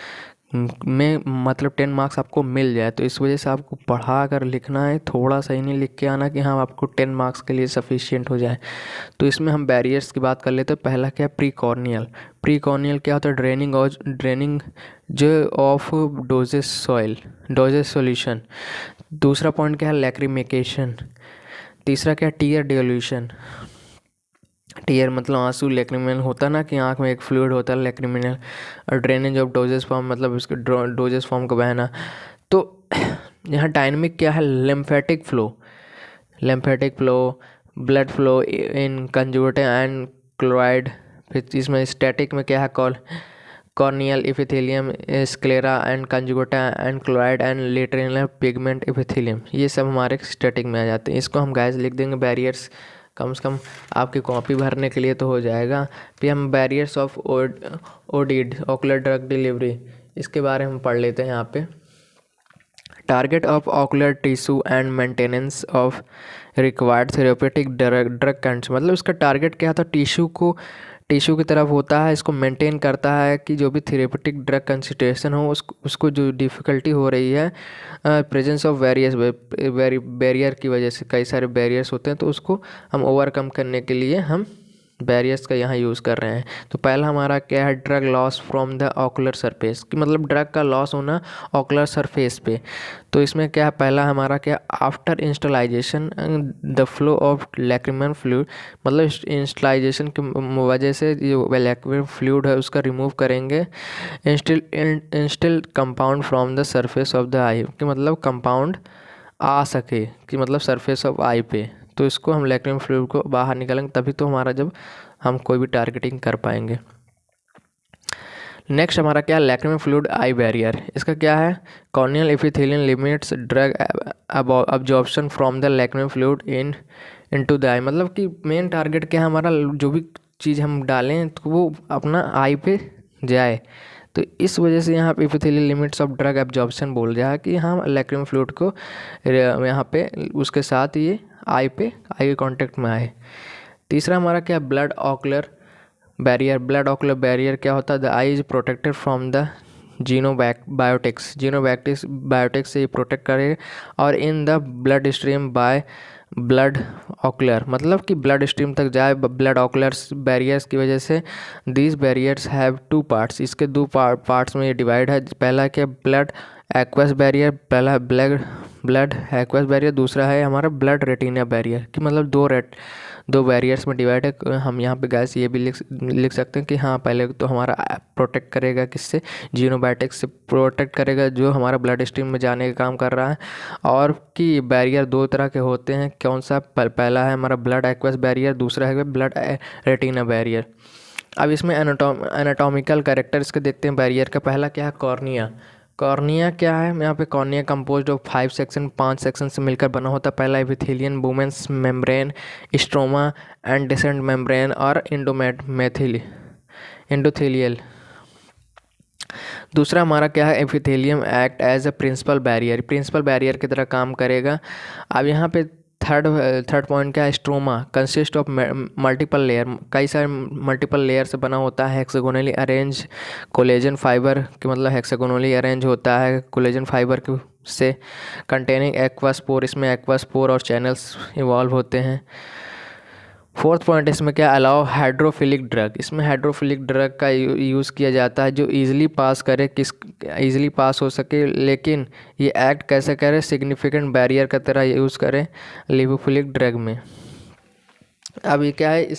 Speaker 1: में मतलब 10 मार्क्स आपको मिल जाए। तो इस वजह से आपको पढ़ा कर लिखना है, थोड़ा सा ही नहीं लिख के आना कि हाँ आपको 10 मार्क्स के लिए सफिशिएंट हो जाए। तो इसमें हम बैरियर्स की बात कर लेते हैं। पहला क्या है, प्रीकॉर्नियल क्या होता है, ड्रेनिंग जो ऑफ डोजेस सॉल्यूशन। दूसरा पॉइंट क्या है, लैक्रिमेकेशन। तीसरा क्या है, टीयर डिल्यूशन। टीयर मतलब आंसू, लैक्रिमिनल होता ना कि आँख में एक फ्लूइड होता है लैक्रिमिनल, और ड्रेनेज ऑफ डोजेस फॉर्म मतलब उसके डोजेस फॉर्म का बहना। तो यहाँ डायनेमिक क्या है, lymphatic flow, blood flow in conjunctiva and choroid. फिर इसमें स्टैटिक में क्या है, corneal epithelium, sclera and conjunctiva and choroid and retinal pigment epithelium. ये सब हमारे स्टैटिक में आ जाते हैं। इसको हम गाइस लिख देंगे बैरियर्स, कम से कम आपकी कॉपी भरने के लिए तो हो जाएगा। फिर हम बैरियर्स ऑफ ओडिड ऑकुलर ड्रग डिलीवरी, इसके बारे में पढ़ लेते हैं यहाँ पे। Target of ocular tissue and maintenance of required therapeutic drug कैंट्स, मतलब इसका टारगेट क्या था, टिश्यू की तरफ होता है, इसको मेंटेन करता है कि जो भी थेरेपेटिक ड्रग कंसंट्रेशन हो उसको जो डिफ़िकल्टी हो रही है प्रेजेंस ऑफ बैरियर की वजह से, कई सारे बैरियर्स होते हैं, तो उसको हम ओवरकम करने के लिए हम बैरियर्स का यहाँ यूज़ कर रहे हैं। तो पहला हमारा क्या है, drug loss from the ocular surface, कि मतलब ड्रग का लॉस होना ऑकुलर सरफेस पे। तो इसमें क्या है, पहला हमारा क्या, after instillation the flow of lacrimal fluid, मतलब इंस्टलाइजेशन की वजह से जो लैक्रिमल फ्लूइड है उसका रिमूव करेंगे। Instil compound from the surface of the eye, कि मतलब कंपाउंड आ सके कि मतलब सरफेस ऑफ आई पे, तो इसको हम लैक्रिमल फ्लूइड को बाहर निकालेंगे, तभी तो हमारा जब हम कोई भी टारगेटिंग कर पाएंगे। नेक्स्ट हमारा क्या है, लैक्रिमल फ्लूइड आई बैरियर। इसका क्या है, corneal epithelium limits drug absorption from the lacrimal fluid into the eye, मतलब कि मेन टारगेट क्या है हमारा, जो भी चीज़ हम डालें तो वो अपना आई पे जाए। तो इस वजह से यहाँ पे epithelial limits of drug absorption बोल रहा है कि हम लैक्रिमल फ्लूइड को यहाँ पे उसके साथ ये आई के कांटेक्ट में आए। तीसरा हमारा क्या, ब्लड ऑकुलर बैरियर क्या होता है, the eye is protected from the xenobiotics से ये प्रोटेक्ट करेगा, और in the blood stream by blood ocular, मतलब कि ब्लड स्ट्रीम तक जाए ब्लड ऑकुलर बैरियर्स की वजह से। दीज बैरियर्स हैव 2 पार्ट्स, इसके 2 पार्ट्स में ये डिवाइड है। पहला क्या, ब्लड एक्वस बैरियर, पहला ब्लड एक्वस बैरियर, दूसरा है हमारा ब्लड रेटिना बैरियर, कि मतलब दो बैरियर्स में डिवाइड है। हम यहाँ पे गैस ये भी लिख सकते हैं कि हाँ पहले तो हमारा प्रोटेक्ट करेगा किससे, जीनोबायोटिक्स से प्रोटेक्ट करेगा जो हमारा ब्लड स्ट्रीम में जाने का काम कर रहा है। और कि बैरियर 2 तरह के होते हैं, कौन सा, पहला है हमारा ब्लड एक्वस बैरियर, दूसरा है ब्लड रेटिना बैरियर। अब इसमें एनाटॉमिकल कैरेक्टर इसके देखते हैं बैरियर का। पहला क्या है, कॉर्निया क्या है, यहाँ पे कॉर्निया कंपोज्ड ऑफ 5 सेक्शन से मिलकर बना होता है। पहला epithelium, Bowman's membrane, stroma and Descemet's membrane और एंडोथेलियल। दूसरा हमारा क्या है, epithelium act as a principal barrier की तरह काम करेगा। अब यहाँ पे थर्ड पॉइंट क्या है, stroma consist of multiple layer, कई सारे मल्टीपल लेयर से बना होता है। हेक्सागोनली अरेंज कोलेजन फाइबर, कि मतलब हेक्सागोनली अरेंज होता है कोलेजन फाइबर से। कंटेनिंग एक्वा स्पोर, इसमें एक्वा स्पोर और चैनल्स इवॉल्व होते हैं।
Speaker 2: फोर्थ पॉइंट इसमें क्या, अलाउ हाइड्रोफिलिक ड्रग, इसमें हाइड्रोफिलिक ड्रग का यूज़ किया जाता है जो ईजिली पास करे, ईजिली पास हो सके, लेकिन ये एक्ट कैसे करे, सिग्निफिकेंट बैरियर का तरह यूज़ करे लिपोफिलिक ड्रग में। अब ये क्या है,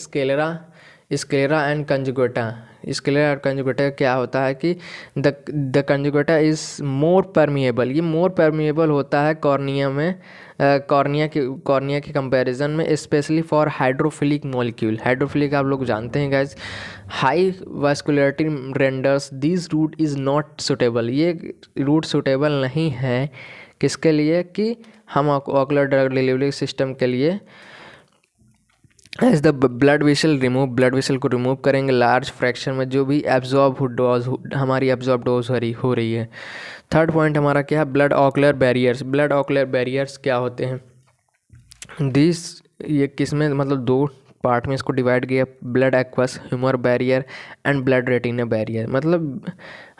Speaker 2: स्क्लेरा एंड कंजुगेटा। स्क्लेरा और कंजुगेटा क्या होता है कि द कंजुगेटा इज़ मोर परमिएबल, ये मोर परमिएबल होता है कॉर्निया में, कॉर्निया के कंपैरिजन में, especially for hydrophilic molecule. Hydrophilic आप लोग जानते हैं guys, high vascularity renders this route is not suitable, ये रूट सुटेबल नहीं है किसके लिए, कि हम ऑकुलर ड्रग डिलीवरी सिस्टम के लिए। एज द ब्लड वेसल को रिमूव करेंगे लार्ज फ्रैक्शन में, जो भी एब्जॉर्ब डोज हमारी एब्जॉर्ब डोज हो रही है। थर्ड पॉइंट हमारा क्या है, ब्लड ऑकुलर बैरियर्स क्या होते हैं, ये किसमें, मतलब दो पार्ट में इसको डिवाइड किया, blood aqueous humour barrier and blood retina barrier. मतलब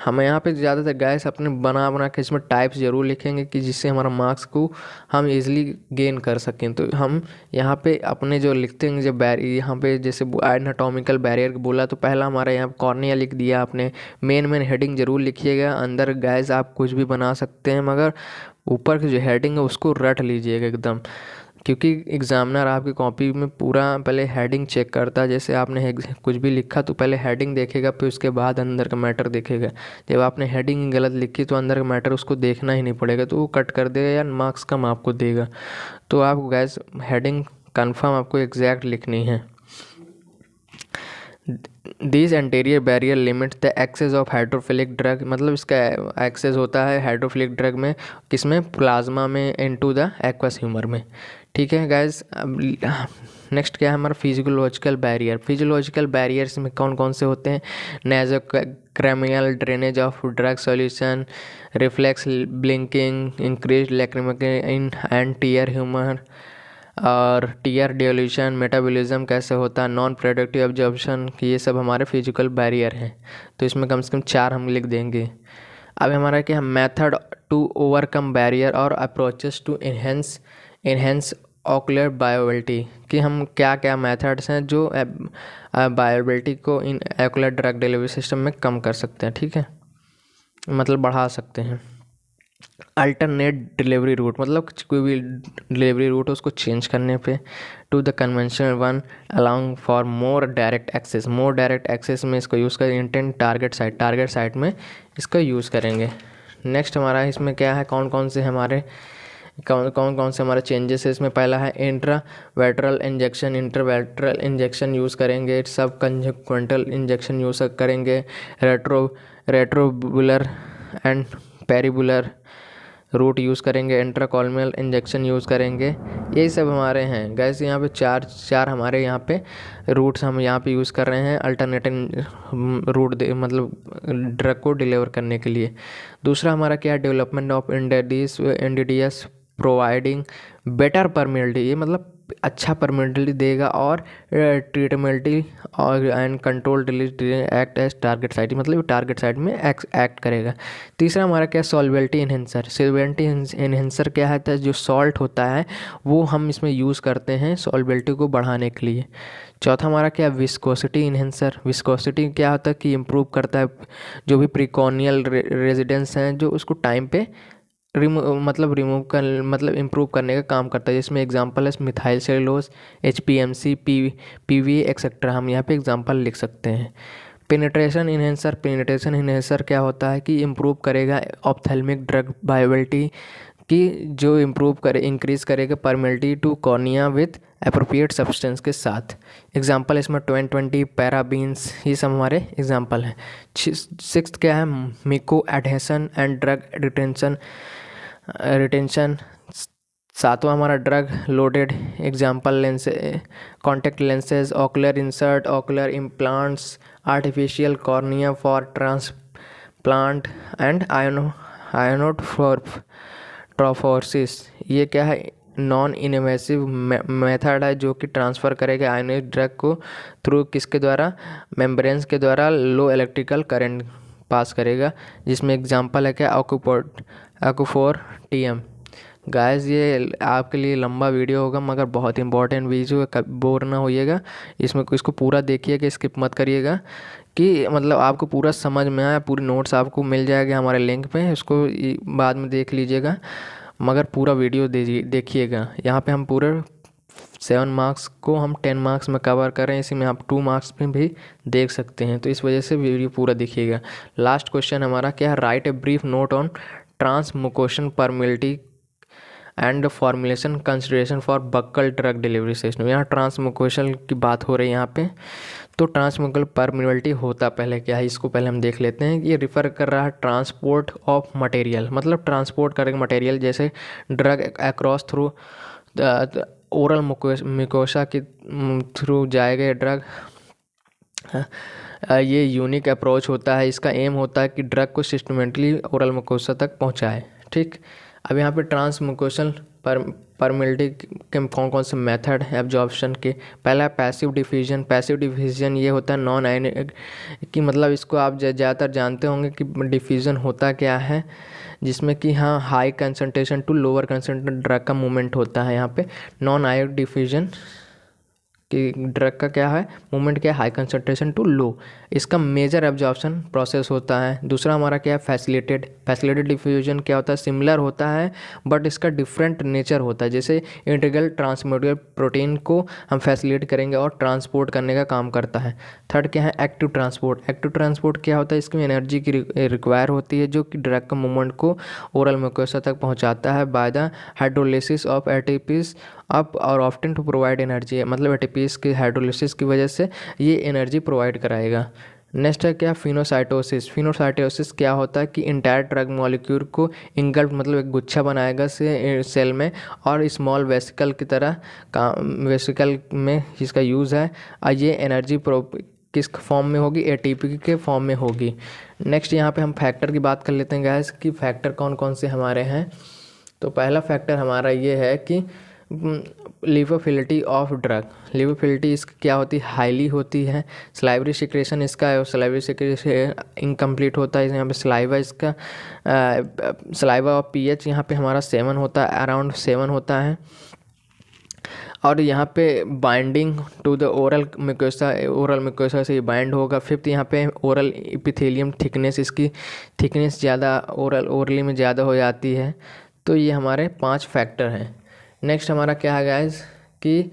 Speaker 2: हम यहाँ पे ज़्यादातर गैस अपने बना के इसमें टाइप्स ज़रूर लिखेंगे कि जिससे हमारा मार्क्स को हम इजीली गेन कर सकें। तो हम यहाँ पे अपने जो लिखते हैं, जब यहाँ पे जैसे एनाटॉमिकल बैरियर बोला तो पहला हमारा यहाँ कॉर्निया लिख दिया आपने, मेन हेडिंग ज़रूर लिखिएगा। अंदर गैस आप कुछ भी बना सकते हैं, मगर ऊपर की जो हेडिंग है उसको रट लीजिएगा एकदम, क्योंकि एग्ज़ामिनर आपकी कॉपी में पूरा पहले हेडिंग चेक करता है। जैसे आपने कुछ भी लिखा तो पहले हेडिंग देखेगा, फिर उसके बाद अंदर का मैटर देखेगा। जब आपने हेडिंग गलत लिखी तो अंदर का मैटर उसको देखना ही नहीं पड़ेगा, तो वो कट कर देगा या मार्क्स कम आपको देगा। तो आपको गैस हेडिंग कन्फर्म आपको एग्जैक्ट लिखनी है। This anterior barrier limits the access of hydrophilic drug, मतलब इसका एक्सेस होता है हाइड्रोफिलिक ड्रग में, किसमें, प्लाज्मा में, इनटू द एक्वस ह्यूमर में। ठीक है गाइस। अब नेक्स्ट क्या है हमारा, फिजियोलॉजिकल बैरियर्स में कौन कौन से होते हैं, nasolacrimal drainage of drug solution, reflex blinking, increased lacrimation and tear humour, और टीयर डिल्यूशन, मेटाबॉलिज्म कैसे होता है, नॉन प्रोडक्टिव एब्जॉर्प्शन, ये सब हमारे फिजिकल बैरियर हैं। तो इसमें कम से कम 4 हम लिख देंगे। अब हमारा क्या, मेथड टू ओवरकम बैरियर और approaches to enhance ocular bioavailability, कि हम क्या क्या मेथड्स हैं जो बायोबिलिटी को in ocular drug delivery system में कम कर सकते हैं। ठीक है, मतलब बढ़ा सकते हैं। अल्टरनेट डिलीवरी रूट, मतलब कोई भी डिलीवरी रूट है उसको चेंज करने पे, to the conventional one allowing for more direct access में इसको यूज़ करें, इंटेंट टारगेट साइट में इसका यूज़ करेंगे। नेक्स्ट हमारा इसमें क्या है, कौन कौन से हमारे चेंजेस है इसमें। पहला है इंट्रावेट्रल इंजेक्शन यूज़ करेंगे, सब कंजक्वेंटल इंजेक्शन यूज़ करेंगे, रेट्रोबुलर एंड पेरिबुलर रूट यूज़ करेंगे, इंट्राकॉलमियल इंजेक्शन यूज़ करेंगे। यही सब हमारे हैं गैस। यहाँ पे चार हमारे यहाँ पे रूट्स हम यहाँ पे यूज़ कर रहे हैं अल्टरनेटिव रूट मतलब ड्रग को डिलीवर करने के लिए। दूसरा हमारा क्या है, development of NDDS providing better permeability, ये मतलब अच्छा परमिलिटी देगा, और ट्रीटमेंटी और and control delivery act as target site, मतलब टारगेट साइट में एक्ट करेगा। तीसरा हमारा क्या, सॉल्वेबिलिटी इन्हेंसर क्या है, जो सॉल्ट होता है वो हम इसमें यूज़ करते हैं सॉल्वेबिलिटी को बढ़ाने के लिए। चौथा हमारा क्या, विस्कोसिटी क्या होता है कि इम्प्रूव करता है जो भी प्रिकॉर्नियल रेजिडेंस हैं जो उसको टाइम पे इम्प्रूव करने का काम करता है। जिसमें एग्जांपल है methyl cellulose, HPMC, PVA etcetera, हम यहाँ पे एग्जांपल लिख सकते हैं। पेनिट्रेशन इन्हेंसर क्या होता है कि इम्प्रूव करेगा ऑप्थेल्मिक ड्रग बायोबिलिटी की, जो इंक्रीज करेगा permeability to cornea with appropriate substance के साथ। एग्जांपल इसमें 20 पैराबीन्स, ये सब हमारे एग्जांपल हैं। सिक्स्थ क्या है, mucoadhesion and drug retention. सातवां हमारा drug loaded, example contact lenses, ocular insert, ocular implants, artificial cornea for transplant and iontophoresis. ये क्या है, नॉन इनवेसिव मेथड है जो कि ट्रांसफ़र करेगा आयोनिक ड्रग को थ्रू किसके द्वारा, मेम्ब्रेन्स के द्वारा लो इलेक्ट्रिकल करंट पास करेगा। जिसमें एग्जांपल है क्या, ऑक्यूफोर TM। गाइस ये आपके लिए लंबा वीडियो होगा मगर बहुत इंपॉर्टेंट वीडियो है, कभी बोर ना होइएगा। इसको पूरा देखिएगा, स्किप मत करिएगा, कि मतलब आपको पूरा समझ में आए। पूरी नोट्स आपको मिल जाएगा हमारे लिंक पे, उसको बाद में देख लीजिएगा, मगर पूरा वीडियो देखिएगा। यहाँ पे हम पूरे 7 मार्क्स को हम 10 मार्क्स में कवर कर रहे हैं, इसी में आप 2 मार्क्स में भी देख सकते हैं, तो इस वजह से वीडियो पूरा देखिएगा। लास्ट क्वेश्चन हमारा क्या है, write a brief note on transmucosal permeability and formulation consideration for buccal drug delivery system. यहाँ ट्रांसमुकोशन की बात हो रही है यहाँ पे। तो ट्रांसमुकल परमिलिटी होता पहले क्या है, इसको पहले हम देख लेते हैं। ये रिफ़र कर रहा है ट्रांसपोर्ट ऑफ मटेरियल, मतलब ट्रांसपोर्ट करेंगे मटेरियल, जैसे drug across through oral mucosa के थ्रू जाएगा ड्रग। ये यूनिक अप्रोच होता है, इसका एम होता है कि ड्रग को सिस्टमेटिकली ओरल मिकोसा तक पहुंचाए। ठीक, अब यहाँ पे ट्रांसमुकोशनल परमिलिटी के कौन कौन से मेथड है एब्जॉर्प्शन के। पहला पैसिव डिफ्यूजन। पैसिव डिफ्यूजन ये होता है नॉन आयनिक कि मतलब इसको आप ज़्यादातर जानते होंगे कि डिफ्यूजन होता क्या है, जिसमें कि हाँ high concentration to lower concentration drug का मूवमेंट होता है। यहाँ पे नॉन आयनिक डिफ्यूजन कि ड्रग का क्या है मूवमेंट, क्या है हाई कंसंट्रेशन टू लो, इसका मेजर एब्जॉर्प्शन प्रोसेस होता है। दूसरा हमारा क्या है फैसिलिटेड। फैसिलिटेड डिफ्यूजन क्या होता है, सिमिलर होता है बट इसका डिफरेंट नेचर होता है। जैसे इंटीग्रल ट्रांसमीडियल प्रोटीन को हम फैसिलिटेट करेंगे और ट्रांसपोर्ट करने का काम करता है। थर्ड क्या है एक्टिव ट्रांसपोर्ट। एक्टिव ट्रांसपोर्ट क्या होता है, इसमें एनर्जी की रिक्वायर होती है जो कि ड्रग का मूवमेंट को ओरल म्यूकोसा तक पहुँचाता है by the hydrolysis of ATPs up और ऑफ्टन टू प्रोवाइड एनर्जी, मतलब एटीपीज की हाइड्रोलिसिस की वजह से ये एनर्जी प्रोवाइड कराएगा। नेक्स्ट है क्या फिनोसाइटोसिस। फिनोसाइटोसिस क्या होता है कि इंटायर ड्रग मॉलिक्यूल को इंगल्फ मतलब एक गुच्छा बनाएगा सेल में और स्मॉल वेसिकल की तरह वेसिकल में इसका यूज़ है और ये एनर्जी किस फॉर्म में होगी, एटीपी के फॉर्म में होगी। नेक्स्ट यहाँ पे हम फैक्टर की बात कर लेते हैं गैस कि फैक्टर कौन कौन से हमारे हैं। तो पहला फैक्टर हमारा ये है कि लिवोफिलिटी ऑफ ड्रग। लिवोफिलिटी इसकी क्या होती है, हाईली होती है। सलाइवरी सिक्रेशन इसका है, सलाइवरी सिक्रेशन इनकम्प्लीट होता है। यहाँ पे सलाइवा इसका सलाइवा और पीएच यहाँ पे हमारा 7 होता है, अराउंड 7 होता है। और यहाँ पे binding to the oral mucosa से बाइंड होगा। फिफ्थ यहाँ पे ओरल एपिथेलियम थिकनेस, इसकी थिकनेस ज़्यादा ओरली में ज़्यादा हो जाती है। तो ये हमारे 5 फैक्टर हैं। नेक्स्ट हमारा क्या है गाइस कि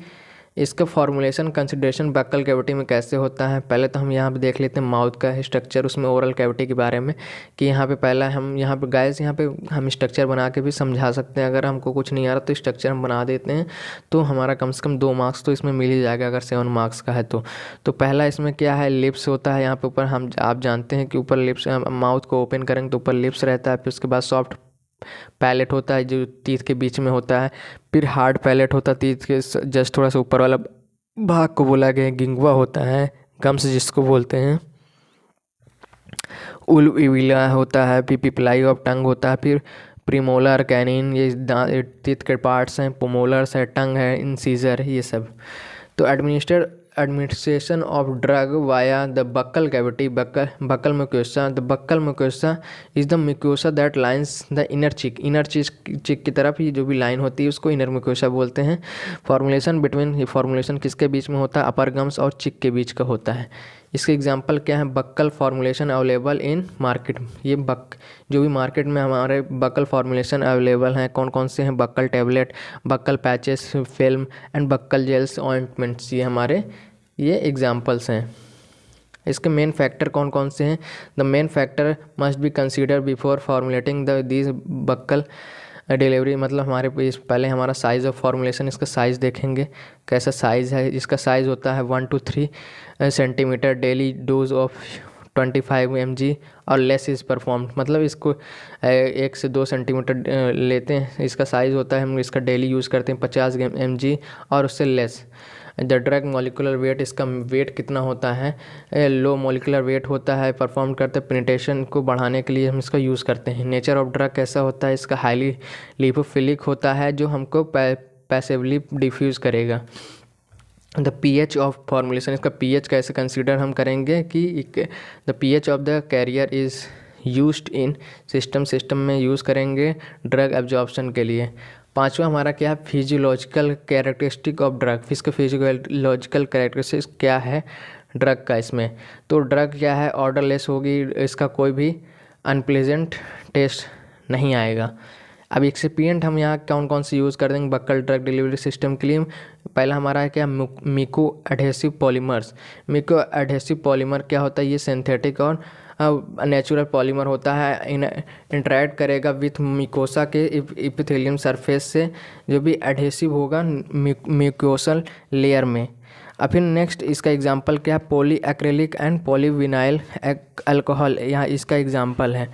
Speaker 2: इसका फॉर्मुलेशन कंसिडरेशन बक्कल कैविटी में कैसे होता है। पहले तो हम यहाँ पे देख लेते हैं माउथ का स्ट्रक्चर, उसमें ओरल कैविटी के बारे में कि यहाँ पे पहला हम यहाँ पे गाइस यहाँ पे हम स्ट्रक्चर बना के भी समझा सकते हैं। अगर हमको कुछ नहीं आ रहा तो स्ट्रक्चर हम बना देते हैं, तो हमारा कम से कम 2 मार्क्स तो इसमें मिल ही जाएगा अगर 7 मार्क्स का है तो पहला इसमें क्या है लिप्स होता है। यहाँ पे ऊपर हम आप जानते हैं कि ऊपर लिप्स, माउथ को ओपन करेंगे तो ऊपर लिप्स रहता है। फिर उसके बाद सॉफ्ट पैलेट होता है जो टीथ के बीच में होता है। फिर हार्ड पैलेट होता है, टीथ के जस्ट थोड़ा सा ऊपर वाला भाग को बोला गया गिंगवा होता है, गम्स जिसको बोलते हैं। उलविला होता है, फिर पिपलाई ऑफ टंग होता है, फिर प्रीमोलर कैनिन, ये टीथ के पार्ट्स हैं। पोमोलर्स है, टंग है, इंसीजर, ये सब। तो administration of drug via the buccal cavity, buccal mucosa. The buccal mucosa is the mucosa that lines the inner cheek की तरफ ये जो भी लाइन होती है उसको इनर mucosa बोलते हैं। फॉर्मुलेशन बिटवीन, ये फॉर्मुलेशन किसके बीच में होता है, अपर गम्स और चिक के बीच का होता है। इसके एग्जांपल क्या है, buccal formulation available in market. ये जो भी मार्केट में हमारे बक्कल फॉर्मुलेशन अवेलेबल हैं कौन कौन से हैं, buccal tablet, buccal patches, film and buccal gels ointments, ये हमारे ये एग्जांपल्स हैं। इसके मेन फैक्टर कौन कौन से हैं, the main factor must be consider before formulating these buccal delivery. मतलब हमारे पहले हमारा साइज़ ऑफ फॉर्मुलेशन, इसका साइज़ देखेंगे कैसा साइज़ है। इसका साइज़ होता है 1 to 3 centimetre. Daily dose of 25 mg और लेस इज़ परफॉर्म्ड, मतलब इसको 1 से 2 सेंटीमीटर लेते हैं। इसका साइज़ होता है, हम इसका डेली यूज़ करते हैं 50 mg और उससे less. The drug molecular weight, इसका वेट कितना होता है, लो मॉलिकुलर वेट होता है। परफॉर्म करते पेनिट्रेशन को बढ़ाने के लिए हम इसका यूज़ करते हैं। नेचर ऑफ ड्रग कैसा होता है, इसका हाईली लिपोफिलिक होता है जो हमको पैसिवली डिफ्यूज़ करेगा। द पीएच ऑफ फॉर्मुलेशन, इसका पीएच कैसे कंसीडर हम करेंगे कि the pH of the carrier is used in system में यूज़ करेंगे ड्रग एब्जॉर्प्शन के लिए। पांचवा हमारा क्या है, फिजियोलॉजिकल कैरेक्टरिस्टिक ऑफ ड्रग। इसका फिजियोलॉजिकल कैरेक्टरिस्टिक्स क्या है ड्रग का इसमें, तो ड्रग क्या है, ऑर्डरलेस होगी, इसका कोई भी अनप्लेजेंट टेस्ट नहीं आएगा। अब एक्सिपिएंट हम यहाँ कौन कौन से यूज़ कर देंगे बक्कल ड्रग डिलीवरी सिस्टम के लिए। पहला हमारा है क्या, मिको एडहेसिव पॉलीमर्स। मिको एडहेसिव पॉलीमर क्या होता है, ये सिंथेटिक और नेचुरल पॉलीमर होता है। इंटरैक्ट करेगा विथ मिकोसा के एपिथेलियम सरफेस से, जो भी एडहेसिव होगा म्यूकोसल लेयर में। अब फिर नेक्स्ट इसका एग्जांपल क्या है, poly acrylic and polyvinyl alcohol, यहाँ इसका एग्जांपल है।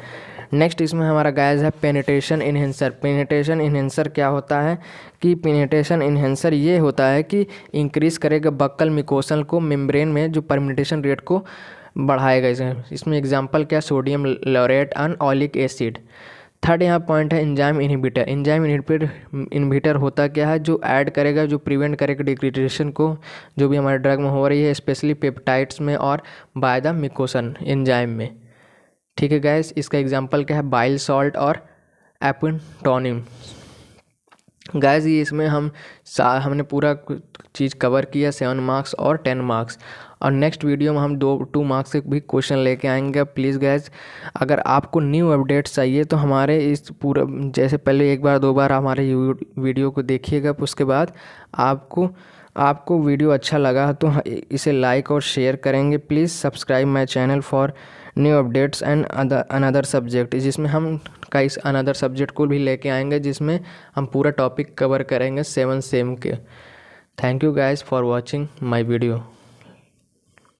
Speaker 2: नेक्स्ट इसमें हमारा गाइस है पेनिट्रेशन इन्हेंसर। पेनिट्रेशन इन्हेंसर क्या होता है कि पेनिट्रेशन इन्हेंसर ये होता है कि इंक्रीज़ करेगा बक्कल मिकोसल को मेम्ब्रेन में जो परमिटेशन रेट को बढ़ाएगा। इसमें एग्जांपल क्या, sodium laureate and oleic acid. Third यहाँ पॉइंट है एंजाइम इनहिबिटर। एंजाइम इनहिबिटर होता क्या है, जो ऐड करेगा, जो प्रिवेंट करेगा डिग्रेडेशन को, जो भी हमारे ड्रग में हो रही है, स्पेशली पेप्टाइड्स में और बाय द मिकोसन एंजाइम में। ठीक है गैस, इसका एग्जांपल क्या है, बाइल सॉल्ट और एपिटोनिम। गैस ये इसमें हमने पूरा चीज़ कवर किया, 7 मार्क्स और 10 मार्क्स। और नेक्स्ट वीडियो में हम 2 मार्क्स के भी क्वेश्चन लेके आएंगे। प्लीज़ गैस, अगर आपको न्यू अपडेट्स चाहिए तो हमारे इस पूरा, जैसे पहले 1 बार 2 बार हमारे वीडियो को देखिएगा, उसके बाद आपको वीडियो अच्छा लगा तो इसे लाइक और शेयर करेंगे। Please subscribe my channel for new updates and another subject, जिसमें हम कई अनदर सब्जेक्ट को भी लेके आएंगे, जिसमें हम पूरा टॉपिक कवर करेंगे 7 सेम के। Thank you guys for watching my video.